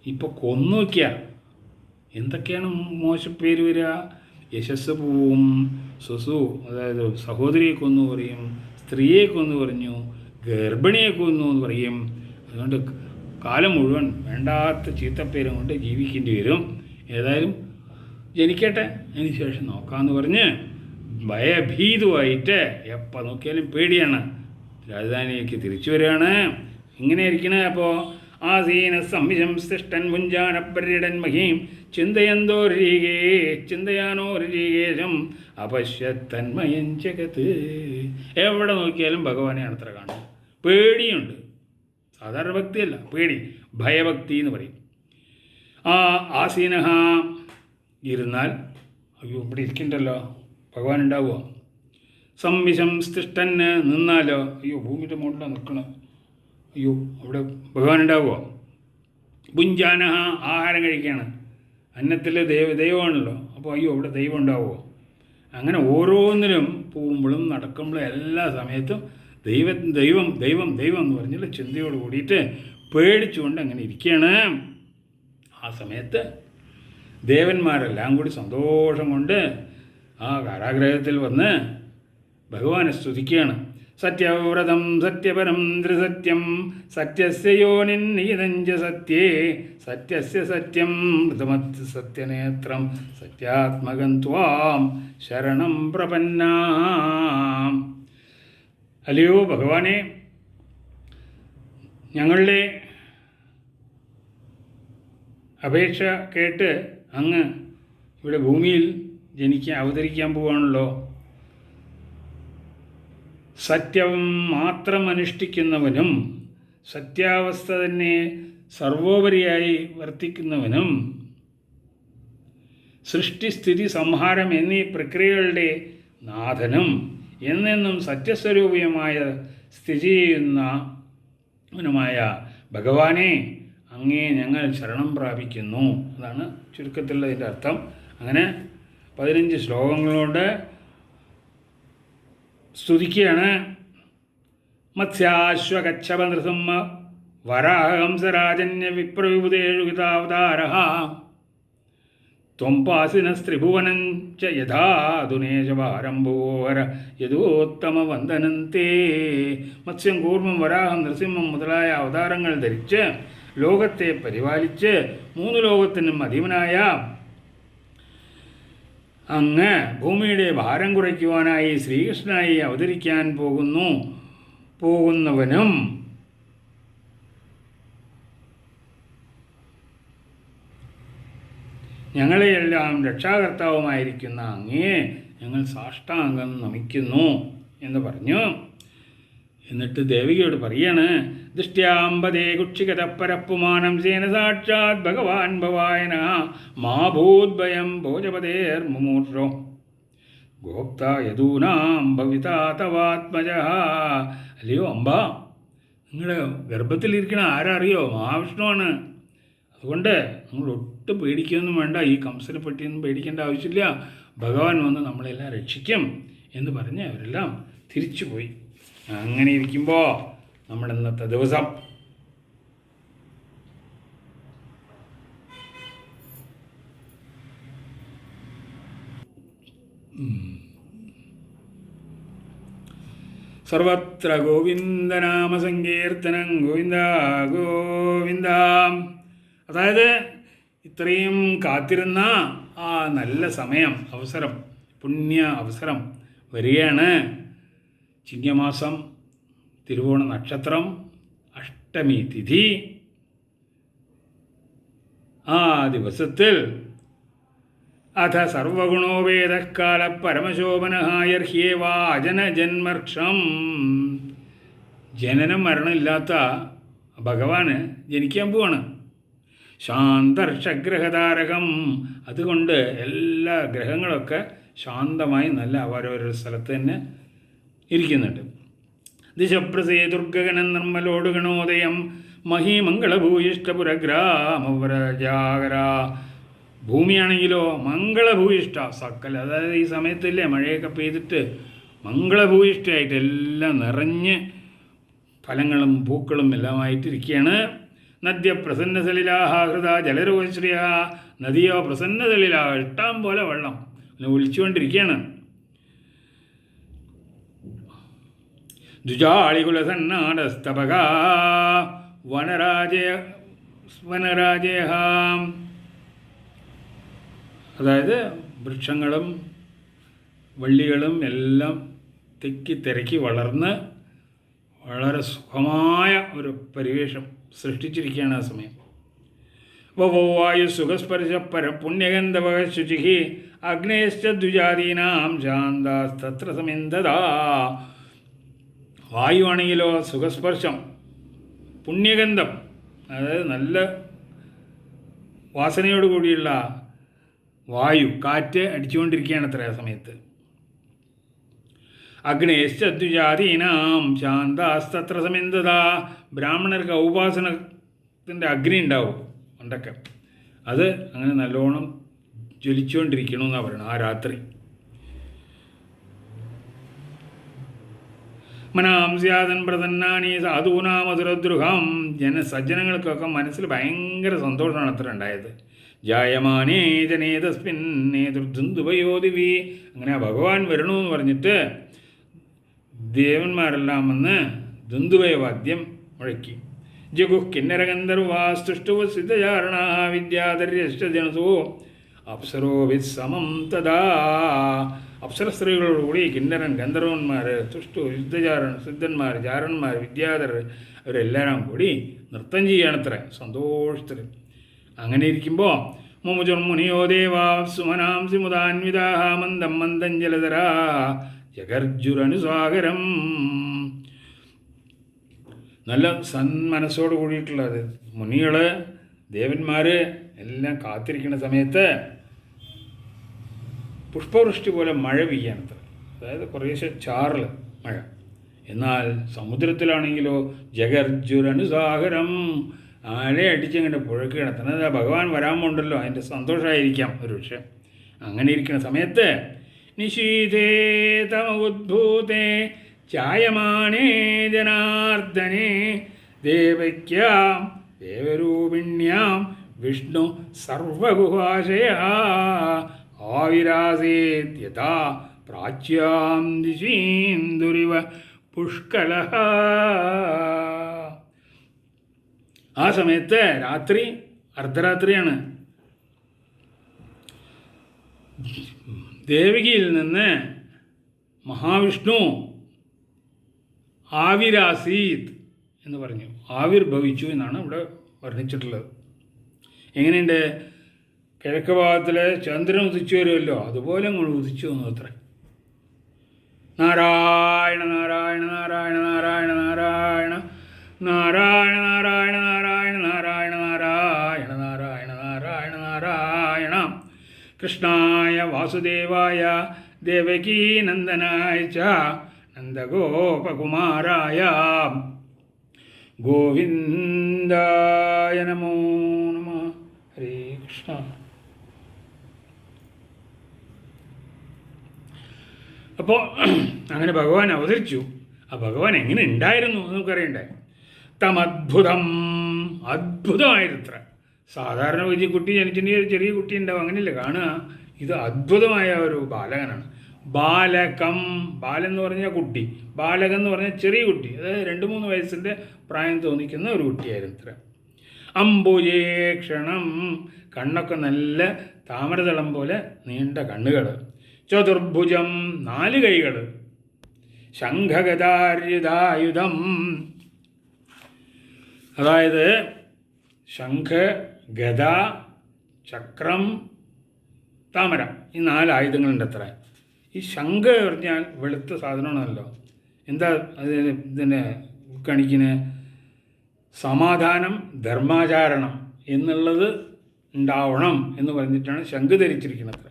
ഇപ്പോൾ കൊന്നു വയ്ക്കുക. എന്തൊക്കെയാണ് മോശപ്പേര് വരിക? യശസ് പോവും, സ്വസു അതായത് സഹോദരിയെ കൊന്നു പറയും, സ്ത്രീയെ കൊന്നു പറഞ്ഞു, ഗർഭിണിയെ കൊന്നു എന്ന് പറയും. അതുകൊണ്ട് കാലം മുഴുവൻ വേണ്ടാത്ത ചീത്തപ്പേരും കൊണ്ട് ജീവിക്കേണ്ടി വരും. ഏതായാലും ജനിക്കട്ടെ, അതിന് ശേഷം നോക്കാമെന്ന് പറഞ്ഞ് ഭയഭീതുവായിട്ട് എപ്പോൾ നോക്കിയാലും പേടിയാണ്. രാജധാനിയിലേക്ക് തിരിച്ചു വരികയാണ്. ഇങ്ങനെ ഇരിക്കണേ. അപ്പോൾ ആസീന സംവിശംസ്തിഷ്ടൻ മുഞ്ചാനപര്യടൻ മഹീം ചിന്തയാനോരീകേശം അപശ്യത്തന്മയം ജഗത്ത്. എവിടെ നോക്കിയാലും ഭഗവാനെയാണ് അത്ര കാണുന്നത്. പേടിയുണ്ട്. സാധാരണ ഭക്തിയല്ല, പേടി, ഭയഭക്തി എന്ന് പറയും. ആ ആസീനഹ ഇരുന്നാൽ, അയ്യോ ഇവിടെ ഇരിക്കണ്ടല്ലോ, ഭഗവാൻ ഉണ്ടാവുക. സംവിശംസ്തിഷ്ടന് നിന്നാലോ, അയ്യോ ഭൂമിയുടെ മുകളിലാണ് നിൽക്കണം, അയ്യോ അവിടെ ഭഗവാൻ ഉണ്ടാവുമോ? ഭുഞ്ചാനഹ ആഹാരം കഴിക്കുകയാണ്, അന്നത്തിൽ ദൈവമാണല്ലോ, അപ്പോൾ അയ്യോ അവിടെ ദൈവം ഉണ്ടാവുമോ? അങ്ങനെ ഓരോന്നിനും പോകുമ്പോഴും നടക്കുമ്പോഴും എല്ലാ സമയത്തും ദൈവം ദൈവം ദൈവം ദൈവം എന്ന് പറഞ്ഞുള്ള ചിന്തയോട് കൂടിയിട്ട് പേടിച്ചുകൊണ്ട് അങ്ങനെ ഇരിക്കുകയാണ്. ആ സമയത്ത് ദേവന്മാരെല്ലാം കൂടി സന്തോഷം കൊണ്ട് ആ കാരാഗ്രഹത്തിൽ വന്ന് ഭഗവാനെ സ്തുതിക്കുകയാണ്. സത്യവ്രതം സത്യപരം ത്രിസത്യം സത്യസ്യ യോനിന്നീതഞ്ച സത്യേ സത്യസ്യ സത്യം ഋതമത് സത്യനേത്രം സത്യാത്മകം ത്വാം ശരണം പ്രപന്നാം. അല്ലയോ ഭഗവാനെ, ഞങ്ങളുടെ അപേക്ഷ കേട്ട് അങ്ങ് ഇവിടെ ഭൂമിയിൽ അവതരിക്കാൻ പോവുകയാണല്ലോ. സത്യം മാത്രം അനുഷ്ഠിക്കുന്നവനും സത്യാവസ്ഥ തന്നെ സർവോപരിയായി വർത്തിക്കുന്നവനും സൃഷ്ടിസ്ഥിതി സംഹാരം എന്നീ പ്രക്രിയകളുടെ നാഥനും എന്നെന്നും സത്യസ്വരൂപമായ സ്ഥിതി ചെയ്യുന്നവനുമായ ഭഗവാനെ അങ്ങേ ഞങ്ങൾ ശരണം പ്രാപിക്കുന്നു. അതാണ് ചുരുക്കത്തിലുള്ളതിൻ്റെ അർത്ഥം. അങ്ങനെ 15 ശ്ലോകങ്ങളോട് സ്തുതിക്കുകയാണ്. മത്സ്യാശ്വകച്ഛപനൃസിംഹ വരാഹംസരാജന്യ വിപ്രവിഭുതേഷുഹിതാവതാരഃ ത്വം പാസിനസ്ത്രിഭുവനം ച യഥാധുനേശഭാരംഭോഹര യഥോത്തമവന്ദനം തേ. മത്സ്യം, കൂർമ്മം, വരാഹം, നൃസിംഹം മുതലായ അവതാരങ്ങൾ ധരിച്ച് ലോകത്തെ പരിപാലിച്ച് 3 ലോകത്തിനും അധീവനായ അങ്ങ് ഭൂമിയുടെ ഭാരം കുറയ്ക്കുവാനായി ശ്രീകൃഷ്ണനായി അവതരിക്കാൻ പോകുന്നവനും ഞങ്ങളെയെല്ലാം രക്ഷാകർത്താവുമായിരിക്കുന്ന അങ്ങയെ ഞങ്ങൾ സാഷ്ടാംഗം നമിക്കുന്നു എന്ന് പറഞ്ഞു. എന്നിട്ട് ദേവികയോട് പറയാണ്, ദൃഷ്ട്യാമ്പതേ കുക്ഷികതപ്പരപ്പുമാനം സേന സാക്ഷാത് ഭഗവാൻ ഭവായന മാ ഭൂദ്ഭയം ഭോജപതേർ മുമൂർഷോ ഗോപ്ത യദൂനാം ഭവിതാ തവാത്മജ. അല്ലയോ അമ്പ, നിങ്ങളുടെ ഗർഭത്തിലിരിക്കണ ആരറിയോ? മഹാവിഷ്ണുവാണ്. അതുകൊണ്ട് നിങ്ങൾ ഒട്ടും പേടിക്കുകയൊന്നും വേണ്ട, ഈ കംസനെ പറ്റിയൊന്നും പേടിക്കേണ്ട ആവശ്യമില്ല, ഭഗവാൻ വന്ന് നമ്മളെല്ലാം രക്ഷിക്കും എന്ന് പറഞ്ഞ് അവരെല്ലാം തിരിച്ചുപോയി. അങ്ങനെ ഇരിക്കുമ്പോൾ നമ്മുടെ ഇന്നത്തെ ദിവസം സർവത്ര ഗോവിന്ദനാമസങ്കീർത്തനം ഗോവിന്ദ ഗോവിന്ദ. അതായത് ഇത്രയും കാത്തിരുന്ന ആ നല്ല സമയം, അവസരം, പുണ്യ അവസരം വരികയാണ്. ചിങ്ങമാസം, തിരുവോണ നക്ഷത്രം, അഷ്ടമി തിഥി. ആ ദിവസത്തിൽ അഥ സർവഗുണോവേദക്കാല പരമശോഭനഹായർഹ്യേവാജനജന്മർക്ഷം. ജനനം മരണമില്ലാത്ത ഭഗവാന് ജനിക്കാൻ പോവാണ്. ശാന്തർഷഗ്രഹതാരകം. അതുകൊണ്ട് എല്ലാ ഗ്രഹങ്ങളൊക്കെ ശാന്തമായി നല്ല ഓരോരോ സ്ഥലത്ത് തന്നെ ഇരിക്കുന്നുണ്ട്. ദിശപ്രസേ ദുർഗഗണൻ നിർമ്മലോടുഗണോദയം മഹീമംഗളഭൂയിഷ്ടപുരഗ്രാമവ്രജാകര. ഭൂമിയാണെങ്കിലോ മംഗളഭൂയിഷ്ട സക്കല. അതായത് ഈ സമയത്തല്ലേ മഴയൊക്കെ പെയ്തിട്ട് മംഗളഭൂയിഷ്ടമായിട്ട് എല്ലാം നിറഞ്ഞ് ഫലങ്ങളും പൂക്കളും എല്ലാമായിട്ടിരിക്കുകയാണ്. നദ്യ പ്രസന്നസലിലാഹ ഹൃദ ജലരോശ്രിയ. നദിയോ പ്രസന്നസലിലാഹ, ഇഷ്ടം പോലെ വെള്ളം ഒലിച്ചുകൊണ്ടിരിക്കുകയാണ്. ദ്വിജാളികുലസന്നാടസ്തപക വനരാജേഹാം. അതായത് വൃക്ഷങ്ങളും വള്ളികളും എല്ലാം തിക്കി തിരക്കി വളർന്ന് വളരെ സുഖമായ ഒരു പരിവേഷം സൃഷ്ടിച്ചിരിക്കുകയാണ് ആ സമയം. വായു സുഖസ്പർശ പുണ്യഗന്ധവ ശുചി അഗ്നേശ്ച ദ്വിജാതീനാം ശാന്താസ്തത്ര സമിന്ധതാ. വായുവാണെങ്കിലോ സുഖസ്പർശം, പുണ്യഗന്ധം, അതായത് നല്ല വാസനയോട് കൂടിയുള്ള വായു, കാറ്റ് അടിച്ചുകൊണ്ടിരിക്കുകയാണ് അത്ര ആ സമയത്ത്. അഗ്നേശ്ചദ്വിജാതീനാം ശാന്താസ്തത്ര സമിന്ധത. ബ്രാഹ്മണർക്ക് ഉപാസനത്തിൻ്റെ അഗ്നി ഉണ്ടാവും പണ്ടൊക്കെ, അത് അങ്ങനെ നല്ലോണം ജ്വലിച്ചുകൊണ്ടിരിക്കണമെന്നാണ് പറയുന്നത് ആ രാത്രി. മനാംസ്യാതൻ പ്രതന്നാനി സാധൂനാമസുരദ്രുഹം. സജ്ജനങ്ങൾക്കൊക്കെ മനസ്സിൽ ഭയങ്കര സന്തോഷമാണ് അത്ര ഉണ്ടായത്. ജായമാനേ ജനേതസ്മിൻ നേതൃദുന്ദുഭയോദിവി. അങ്ങനെ ഭഗവാൻ വരണമെന്ന് പറഞ്ഞിട്ട് ദേവന്മാരെല്ലാം വന്ന് ദുന്ദുഭയവാദ്യം മുഴക്കി. ജഗുഃ കിന്നരഗന്ധർവാസ്തുഷ്ടുവ സിദ്ധചാരണ വിദ്യാധര്യഷ്ടജനസോ അപ്സരോഭിസമം തഥാ. അപ്സര സ്ത്രീകളോടുകൂടി കിന്നരൻ, ഗന്ധർവന്മാർ, തുഷ്ടു, സിദ്ധന്മാർ, ചാരന്മാർ, വിദ്യാധരർ അവരെല്ലാവരും കൂടി നൃത്തം ചെയ്യുകയാണത്ര സന്തോഷത്തിൽ. അങ്ങനെ ഇരിക്കുമ്പോൾ മുമുജുർമുനിയോ ദേവാ സുമനാംസി മുദാന്വിതാ മന്ദം മന്ദം ജലധരാ ജഗർജുരനുസാഗരം. നല്ല സന്മനസ്സോട് കൂടിയിട്ടുള്ളത് മുനികൾ, ദേവന്മാർ എല്ലാം കാത്തിരിക്കുന്ന സമയത്ത് പുഷ്പവൃഷ്ടി പോലെ മഴ പെയ്യാണത്ര. അതായത് കുറേശ്ശെ ചാറൽ മഴ. എന്നാൽ സമുദ്രത്തിലാണെങ്കിലോ ജഗർജുരനുസാഗരം, ആഴെ അടിച്ചങ്ങനെ പുഴക്ക് കിടത്തുന്നത്. ഭഗവാൻ വരാൻ പോണ്ടല്ലോ, അതിൻ്റെ സന്തോഷമായിരിക്കാം ഒരു പക്ഷേ. അങ്ങനെ ഇരിക്കുന്ന സമയത്ത് നിശീതേ തമോദ്ഭൂതേ ചായമാനേ ജനാർദ്ദനേ ദേവയ്ക്യാം ദേവരൂപിണ്യാം വിഷ്ണു സർവഗുഹാശയ ആവിരാസേത്യഥാ പ്രാച്യാം ദിശീന്ദുരിവ പുഷ്കലഃ. ആ സമയത്ത് രാത്രി, അർദ്ധരാത്രിയാണ്. ദേവകിയിൽ നിന്ന് മഹാവിഷ്ണു ആവിരാസീത് എന്ന് പറഞ്ഞു, ആവിർഭവിച്ചു എന്നാണ് ഇവിടെ വർണ്ണിച്ചിട്ടുള്ളത്. എങ്ങനെയുണ്ട്? കിഴക്ക് ഭാഗത്തിൽ ചന്ദ്രൻ ഉദിച്ചു വരുമല്ലോ, അതുപോലെ അങ്ങോട്ട് ഉദിച്ചു വന്നു അത്ര. നാരായണ നാരായണ നാരായണ നാരായണ നാരായണ നാരായണ നാരായണ നാരായണ നാരായണ നാരായണ നാരായണ നാരായണ നാരായണ. കൃഷ്ണായ വാസുദേവായ ദേവകീനന്ദനായ ച നന്ദഗോപകുമാരായ ഗോവിന്ദായ നമോ നമഃ. ഹരേ കൃഷ്ണ. അപ്പോൾ അങ്ങനെ ഭഗവാൻ അവതരിച്ചു. ആ ഭഗവാൻ എങ്ങനെ ഉണ്ടായിരുന്നു എന്ന് നമുക്കറിയണ്ടേ. തമദ്ഭുതം, അദ്ഭുതമായിരുത്ര. സാധാരണ വലിയ കുട്ടി ജനിച്ചിട്ടുണ്ടെങ്കിൽ ചെറിയ കുട്ടി ഉണ്ടാവും, അങ്ങനെയല്ലേ കാണുക. ഇത് അദ്ഭുതമായ ഒരു ബാലകനാണ്. ബാലകം, ബാലെന്ന് പറഞ്ഞാൽ കുട്ടി, ബാലകം എന്ന് പറഞ്ഞാൽ ചെറിയ കുട്ടി, അതായത് 2-3 വയസ്സിൻ്റെ പ്രായം തോന്നിക്കുന്ന ഒരു കുട്ടിയായിരുന്നു ഇത്ര. അംബുജേക്ഷണം, കണ്ണൊക്കെ നല്ല താമരതളം പോലെ നീണ്ട കണ്ണുകൾ. ചതുർഭുജം, 4 കൈകൾ. ശംഖഗദായുധായുധം, അതായത് ശംഖ്, ഗദ, ചക്രം, താമര, ഈ 4 ആയുധങ്ങളുണ്ട് അത്ര. ഈ ശംഖ് പറഞ്ഞാൽ വെളുത്ത സാധനമാണല്ലോ. എന്താ ഇതിനെ കാണിക്കുന്നത്? സമാധാനം, ധർമാചാരണം എന്നുള്ളത് ഉണ്ടാവണം എന്ന് പറഞ്ഞിട്ടാണ് ശംഖ് ധരിച്ചിരിക്കുന്നത്.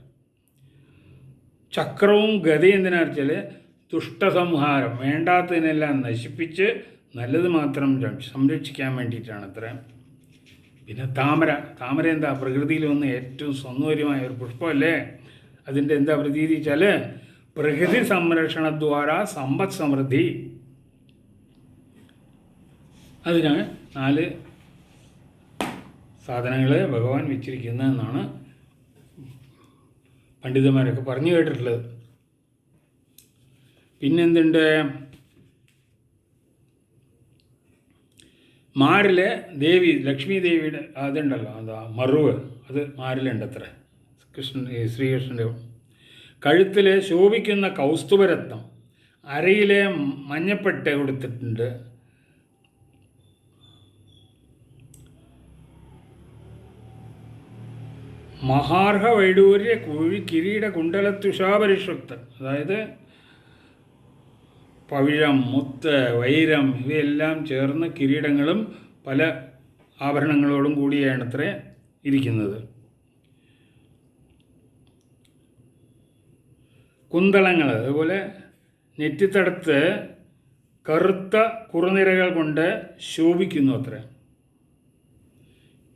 ചക്രവും ഗദയും എന്തിനാ വെച്ചാൽ ദുഷ്ടസംഹാരം, വേണ്ടാത്തതിനെല്ലാം നശിപ്പിച്ച് നല്ലത് മാത്രം സംരക്ഷിക്കാൻ വേണ്ടിയിട്ടാണ് അത്ര. പിന്നെ താമര, താമര എന്താ പ്രകൃതിയിൽ വന്ന് ഏറ്റവും സൗന്ദര്യമായ ഒരു പുഷ്പമല്ലേ. അതിൻ്റെ എന്താ പ്രതീതി വെച്ചാൽ പ്രകൃതി സംരക്ഷണദ്വാര സമ്പദ് സമൃദ്ധി. അതിനാണ് 4 സാധനങ്ങൾ ഭഗവാൻ വെച്ചിരിക്കുന്നതെന്നാണ് പണ്ഡിതന്മാരൊക്കെ പറഞ്ഞു കേട്ടിട്ടുള്ളത്. പിന്നെന്തുണ്ട്? മാറിലെ ദേവി, ലക്ഷ്മി ദേവിയുടെ അതുണ്ടല്ലോ, എന്താ മറുവ്, അത് മാറിലുണ്ട് അത്ര. ശ്രീകൃഷ്ണൻ്റെ കഴുത്തിൽ ശോഭിക്കുന്ന കൗസ്തുഭരത്നം, അരയിലെ മഞ്ഞപ്പെട്ട് കൊടുത്തിട്ടുണ്ട്. മഹാർഹ വൈഡൂര്യ കിരീട കുണ്ടല തുഷാപരിഷുക്ത, അതായത് പവിഴം, മുത്ത്, വൈരം ഇവയെല്ലാം ചേർന്ന് കിരീടങ്ങളും പല ആഭരണങ്ങളോടും കൂടിയാണ് അത്ര ഇരിക്കുന്നത്. കുന്തളങ്ങൾ, അതുപോലെ നെറ്റിത്തടത്ത് കറുത്ത കുറുനിരകൾ കൊണ്ട് ശോഭിക്കുന്നു അത്ര.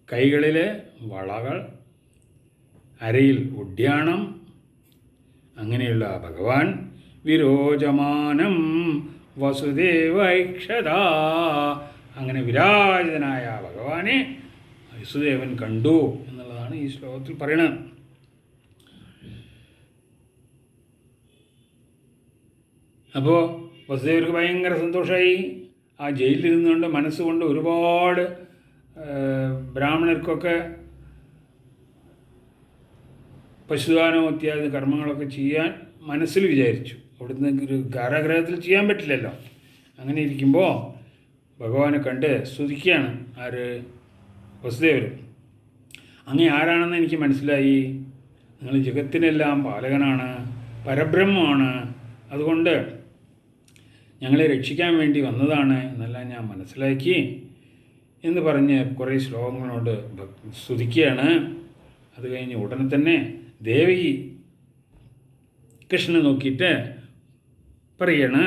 കൈകളിൽ വളകൾ, അരയിൽ ഉഡ്യാണം. അങ്ങനെയുള്ള ഭഗവാൻ വിരോചമാനം വസുദേവൈക്ഷത, അങ്ങനെ വിരാജിതനായ ഭഗവാനെ വസുദേവൻ കണ്ടു എന്നുള്ളതാണ് ഈ ശ്ലോകത്തിൽ പറയുന്നത്. അപ്പോൾ വസുദേവർക്ക് ഭയങ്കര സന്തോഷമായി. ആ ജയിലിൽ ഇരുന്നുകൊണ്ട് മനസ്സുകൊണ്ട് ഒരുപാട് ബ്രാഹ്മണർക്കൊക്കെ പശുദാനവും ഇത്യാദി കർമ്മങ്ങളൊക്കെ ചെയ്യാൻ മനസ്സിൽ വിചാരിച്ചു. അവിടുന്ന് ഒരു കാരാഗ്രഹത്തിൽ ചെയ്യാൻ പറ്റില്ലല്ലോ. അങ്ങനെ ഇരിക്കുമ്പോൾ ഭഗവാനെ കണ്ട് സ്തുതിക്കുകയാണ് ആര്? വസുദേവർ. അങ്ങനെ ആരാണെന്ന് എനിക്ക് മനസ്സിലായി. നിങ്ങൾ ജഗത്തിനെല്ലാം പാലകനാണ്, പരബ്രഹ്മമാണ്, അതുകൊണ്ട് ഞങ്ങളെ രക്ഷിക്കാൻ വേണ്ടി വന്നതാണ് എന്നെല്ലാം ഞാൻ മനസ്സിലാക്കി എന്ന് പറഞ്ഞ് കുറേ ശ്ലോകങ്ങളോട് സ്തുതിക്കുകയാണ്. അത് കഴിഞ്ഞ് ഉടനെ തന്നെ ദേവകി കൃഷ്ണനെ നോക്കിയിട്ട് പറയാണ്,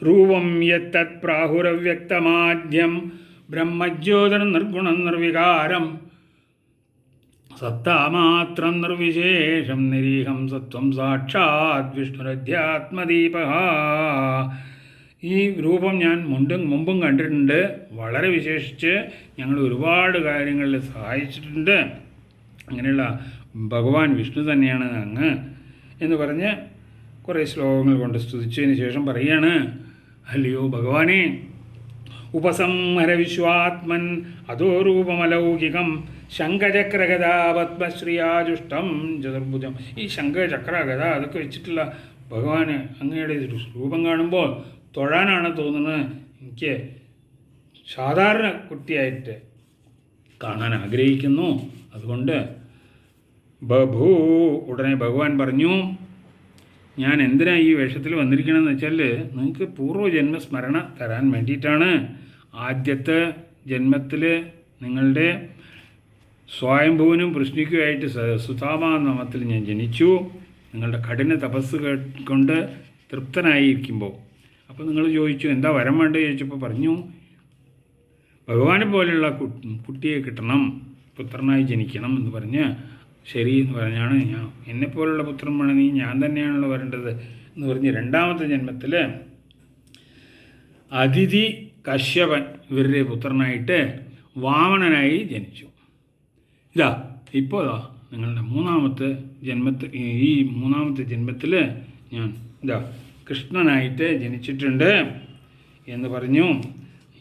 രൂപം യത്തത് പ്രാഹുരവ്യക്തമാദ്യം ബ്രഹ്മജ്യോതിർ നിർഗുണം നിർവികാരം സത്താമാത്രം നിർവിശേഷം നിരീഹം സത്വം സാക്ഷാത് വിഷ്ണുരധ്യാത്മദീപ. ഈ രൂപം ഞാൻ മുമ്പും കണ്ടിട്ടുണ്ട്. വളരെ വിശേഷിച്ച് ഞങ്ങൾ ഒരുപാട് കാര്യങ്ങളിൽ സഹായിച്ചിട്ടുണ്ട്. അങ്ങനെയുള്ള ഭഗവാൻ വിഷ്ണു തന്നെയാണ് അങ്ങ് എന്ന് പറഞ്ഞ് കുറേ ശ്ലോകങ്ങൾ കൊണ്ട് സ്തുതിച്ചതിന് ശേഷം പറയുകയാണ്, അല്ലയോ ഭഗവാനെ, ഉപസംഹര വിശ്വാത്മൻ അതോ രൂപമലൗകികം ശംഖചക്രഗദാപത്മശ്രീയാജുഷ്ടം ചതുർഭുജം. ഈ ശംഖചക്രഗദ അതൊക്കെ വെച്ചിട്ടുള്ള ഭഗവാന് അങ്ങയുടെ രൂപം കാണുമ്പോൾ തൊഴാനാണ് തോന്നുന്നത്. എനിക്ക് സാധാരണ കുട്ടിയായിട്ട് കാണാൻ ആഗ്രഹിക്കുന്നു. അതുകൊണ്ട് ബഭൂ, ഉടനെ ഭഗവാൻ പറഞ്ഞു, ഞാൻ എന്തിനാ ഈ വേഷത്തിൽ വന്നിരിക്കണമെന്ന് വെച്ചാൽ നിങ്ങൾക്ക് പൂർവ്വജന്മസ്മരണ തരാൻ വേണ്ടിയിട്ടാണ്. ആദ്യത്തെ ജന്മത്തിൽ നിങ്ങളുടെ സ്വയംഭുവനും വൃഷ്ണിക്കുമായിട്ട് സുധാമാനാമത്തിൽ ഞാൻ ജനിച്ചു. നിങ്ങളുടെ കഠിന തപസ് കൊണ്ട് തൃപ്തനായിരിക്കുമ്പോൾ അപ്പോൾ നിങ്ങൾ ചോദിച്ചു എന്താ വരം വേണ്ടത് ചോദിച്ചപ്പോൾ പറഞ്ഞു, ഭഗവാനെ പോലെയുള്ള കുട്ടിയെ കിട്ടണം, പുത്രനായി ജനിക്കണം എന്ന് പറഞ്ഞ് ശരി എന്ന് പറഞ്ഞാണ് ഞാൻ എന്നെപ്പോലുള്ള പുത്രൻ വേണമെങ്കിൽ ഞാൻ തന്നെയാണല്ലോ വരേണ്ടത് എന്ന് പറഞ്ഞ് രണ്ടാമത്തെ ജന്മത്തിൽ അതിഥി കശ്യപൻ ഇവരുടെ പുത്രനായിട്ട് വാമനനായി ജനിച്ചു. ഇപ്പോൾ നിങ്ങളുടെ മൂന്നാമത്തെ ജന്മത്തിൽ ഞാൻ കൃഷ്ണനായിട്ട് ജനിച്ചിട്ടുണ്ട് എന്ന് പറഞ്ഞു.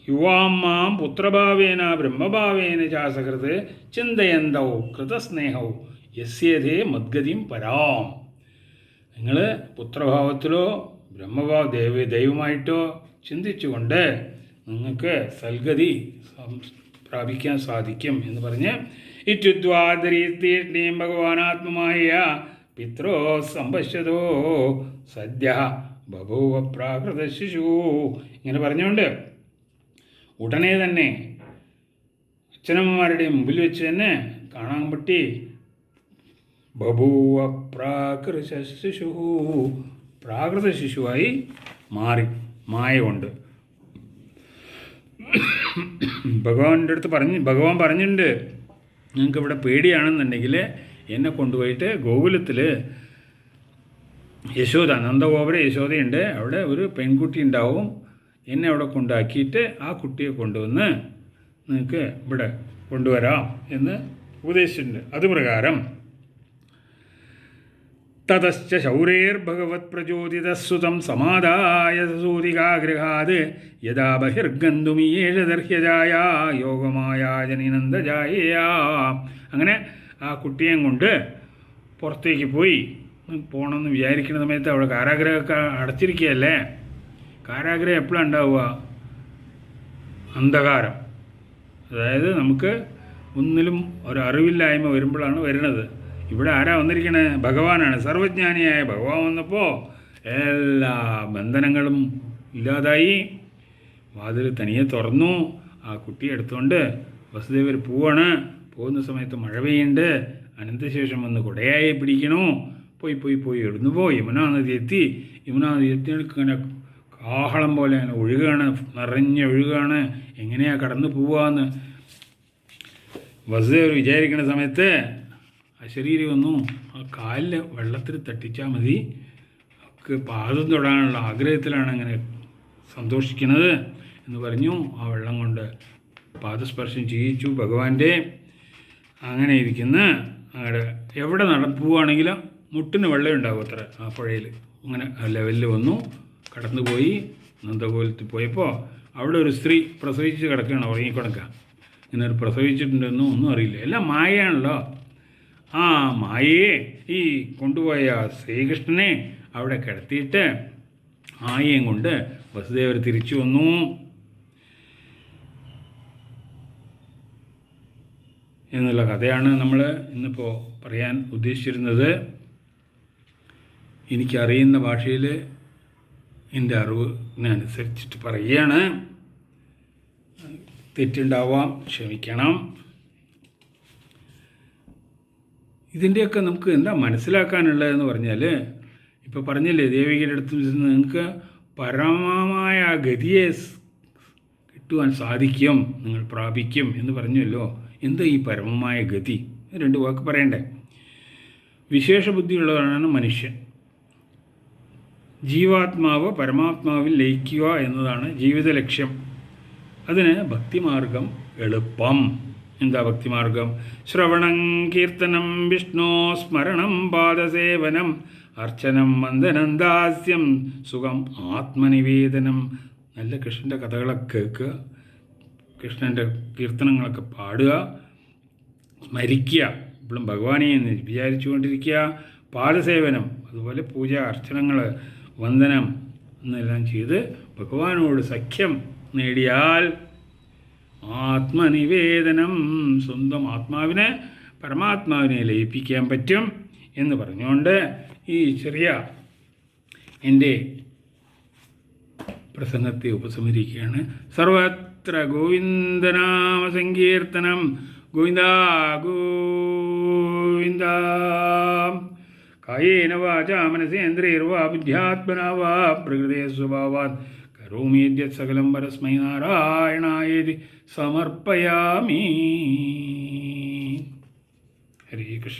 യുവാമാം പുത്രഭാവേന ബ്രഹ്മഭാവേന ചാസകൃത് ചിന്തയന്തൗ കൃതസ്നേഹൗ യസ്യേതേ മദ്ഗതിം പരാം. നിങ്ങൾ പുത്രഭാവത്തിലോ ദൈവമായിട്ടോ ചിന്തിച്ചുകൊണ്ട് നിങ്ങൾക്ക് സൽഗതി പ്രാപിക്കാൻ സാധിക്കും എന്ന് പറഞ്ഞ് ഇത്യുദ്വാദരീതീഷ്ണീം ഭഗവാനാത്മമായ പിത്രോ സംപശ്യതോ സദ്യ ബഭൂവ പ്രാകൃത ശിശു. ഇങ്ങനെ പറഞ്ഞുകൊണ്ട് ഉടനെ തന്നെ അച്ഛനമ്മമാരുടെ മുമ്പിൽ വെച്ച് തന്നെ കാണാൻ പറ്റി ബഭൂവ പ്രാകൃത ശിശുവായി മാറി മായ കൊണ്ട്. ഭഗവാൻ പറഞ്ഞിട്ടുണ്ട്, നിങ്ങൾക്ക് ഇവിടെ പേടിയാണെന്നുണ്ടെങ്കിൽ എന്നെ കൊണ്ടുപോയിട്ട് ഗോകുലത്തിൽ യശോദ, നന്ദഗോപുര യശോദയുണ്ട്, അവിടെ ഒരു പെൺകുട്ടി ഉണ്ടാവും, എന്നെ അവിടെ കൊണ്ടാക്കിയിട്ട് ആ കുട്ടിയെ കൊണ്ടുവന്ന് നിങ്ങൾക്ക് ഇവിടെ കൊണ്ടുവരാം എന്ന് ഉപദേശിച്ചിട്ടുണ്ട്. അതുപ്രകാരം തതശ്ച ശൗരേർഭഗവത് പ്രചോദിതസുതം സമാദായ സൂതികാഗൃഹാത് യഥാ ബഹിർഗന്ധുമീയേഷ ദർഹ്യജായ യോഗമായ ജനിനന്ദജായ. അങ്ങനെ ആ കുട്ടിയെയും കൊണ്ട് പുറത്തേക്ക് പോകണമെന്ന് വിചാരിക്കുന്ന സമയത്ത് അവിടെ കാരാഗ്രഹമൊക്കെ അടച്ചിരിക്കുകയല്ലേ. കാരാഗ്രഹം എപ്പോഴാണ് ഉണ്ടാവുക? അന്ധകാരം, അതായത് നമുക്ക് ഒന്നിലും ഒരു അറിവില്ലായ്മ വരുമ്പോഴാണ് വരുന്നത്. ഇവിടെ ആരാ വന്നിരിക്കണേ? ഭഗവാനാണ്. സർവജ്ഞാനിയായ ഭഗവാൻ വന്നപ്പോൾ എല്ലാ ബന്ധനങ്ങളും ഇല്ലാതായി, വാതിൽ തനിയെ തുറന്നു. ആ കുട്ടിയെ എടുത്തുകൊണ്ട് വസുദേവർ പോവാണ്. പോകുന്ന സമയത്ത് മഴ പെയ്യുന്നുണ്ട്. അനന്തശേഷം വന്ന് കുടയായി പിടിക്കണു. പോയി എഴുന്നു യമുനാ നദി എത്തി. യമുനാ നദി എത്തിങ്ങനെ കാഹളം പോലെ അങ്ങനെ ഒഴുകുകയാണ്, നിറഞ്ഞൊഴുകുകയാണ്. എങ്ങനെയാണ് കടന്നു പോവാന്ന് വസുദേവർ വിചാരിക്കുന്ന സമയത്ത് അശരീരി വന്നു. ആ കാലിൽ വെള്ളത്തിൽ തട്ടിച്ചാൽ മതി, പാദം തൊടാനുള്ള ആഗ്രഹത്തിലാണ് അങ്ങനെ സന്തോഷിക്കുന്നത് എന്ന് പറഞ്ഞു. ആ വെള്ളം കൊണ്ട് പാദസ്പർശം ചെയ്യിച്ചു ഭഗവാന്റെ. അങ്ങനെ ഇരിക്കുന്ന അവിടെ എവിടെ പോവുകയാണെങ്കിലും മുട്ടിന് വെള്ളം ഉണ്ടാവും അത്ര ആ പുഴയിൽ. അങ്ങനെ ലെവലിൽ വന്നു, കടന്നുപോയി. നന്ദഗോകുലത്തിൽ പോയപ്പോൾ അവിടെ ഒരു സ്ത്രീ പ്രസവിച്ച് കിടക്കുകയാണ്, ഉറങ്ങിക്കിടക്കുക. ഇങ്ങനെ ഒരു പ്രസവിച്ചിട്ടുണ്ടെന്നും ഒന്നും അറിയില്ല, എല്ലാം മായയാണല്ലോ. ആ മായയെ ഈ കൊണ്ടുപോയ ശ്രീകൃഷ്ണനെ അവിടെ കിടത്തിയിട്ട് മായയും കൊണ്ട് വസുദേവർ തിരിച്ചു വന്നു. എന്നുള്ള കഥയാണ് നമ്മൾ ഇന്നിപ്പോൾ പറയാൻ ഉദ്ദേശിച്ചിരുന്നത്. എനിക്കറിയുന്ന ഭാഷയിൽ എൻ്റെ അറിവിനനുസരിച്ചിട്ട് പറയുകയാണ്. തെറ്റുണ്ടാവാം, ക്ഷമിക്കണം. ഇതിൻ്റെയൊക്കെ നമുക്ക് എന്താ മനസ്സിലാക്കാനുള്ളതെന്ന് പറഞ്ഞാൽ, ഇപ്പോൾ പറഞ്ഞില്ലേ ദേവികയുടെ അടുത്ത് നിങ്ങൾക്ക് പരമമായ ഗതിയെ കിട്ടുവാൻ സാധിക്കും, നിങ്ങൾ പ്രാപിക്കും എന്ന് പറഞ്ഞല്ലോ. എന്താ ഈ പരമമായ ഗതി? രണ്ട് വാക്ക് പറയണ്ടേ. വിശേഷ ബുദ്ധിയുള്ളവരാണ് മനുഷ്യൻ. ജീവാത്മാവ് പരമാത്മാവിൽ ലയിക്കുക എന്നതാണ് ജീവിത ലക്ഷ്യം. അതിന് ഭക്തിമാർഗം എളുപ്പം. എന്താ ഭക്തിമാർഗം? ശ്രവണം, കീർത്തനം, വിഷ്ണു സ്മരണം, പാദസേവനം, അർച്ചനം, വന്ദനം, ദാസ്യം, സുഖം, ആത്മനിവേദനം. നല്ല കൃഷ്ണൻ്റെ കഥകളൊക്കെ കേൾക്കുക, കൃഷ്ണൻ്റെ കീർത്തനങ്ങളൊക്കെ പാടുക, സ്മരിക്കുക, ഇപ്പോഴും ഭഗവാനെ വിചാരിച്ചുകൊണ്ടിരിക്കുക. പാദസേവനം, അതുപോലെ പൂജ, അർച്ചനങ്ങൾ, വന്ദനം എന്നെല്ലാം ചെയ്ത് ഭഗവാനോട് സഖ്യം നേടിയാൽ ആത്മനിവേദനം, സ്വന്തം ആത്മാവിനെ പരമാത്മാവിനെ ലയിപ്പിക്കാൻ പറ്റും എന്ന് പറഞ്ഞുകൊണ്ട് ഈ ചെറിയ എൻ്റെ പ്രസംഗത്തെ ഉപസംഹരിക്കുകയാണ്. സർവത്ര ഗോവിന്ദനാമ സങ്കീർത്തനം, ഗോവിന്ദ ഗോവിന്ദ. കായേന വാചാ മനസേന്ദ്രിയർവാ ബുദ്ധ്യാത്മനാ വാ പ്രകൃതേ സ്വഭാവാത് കരോമി യദ്യത് സകലം പരസ്മൈ നാരായണായേതി സമർപ്പയാമി. ഹരേ കൃഷ്ണ.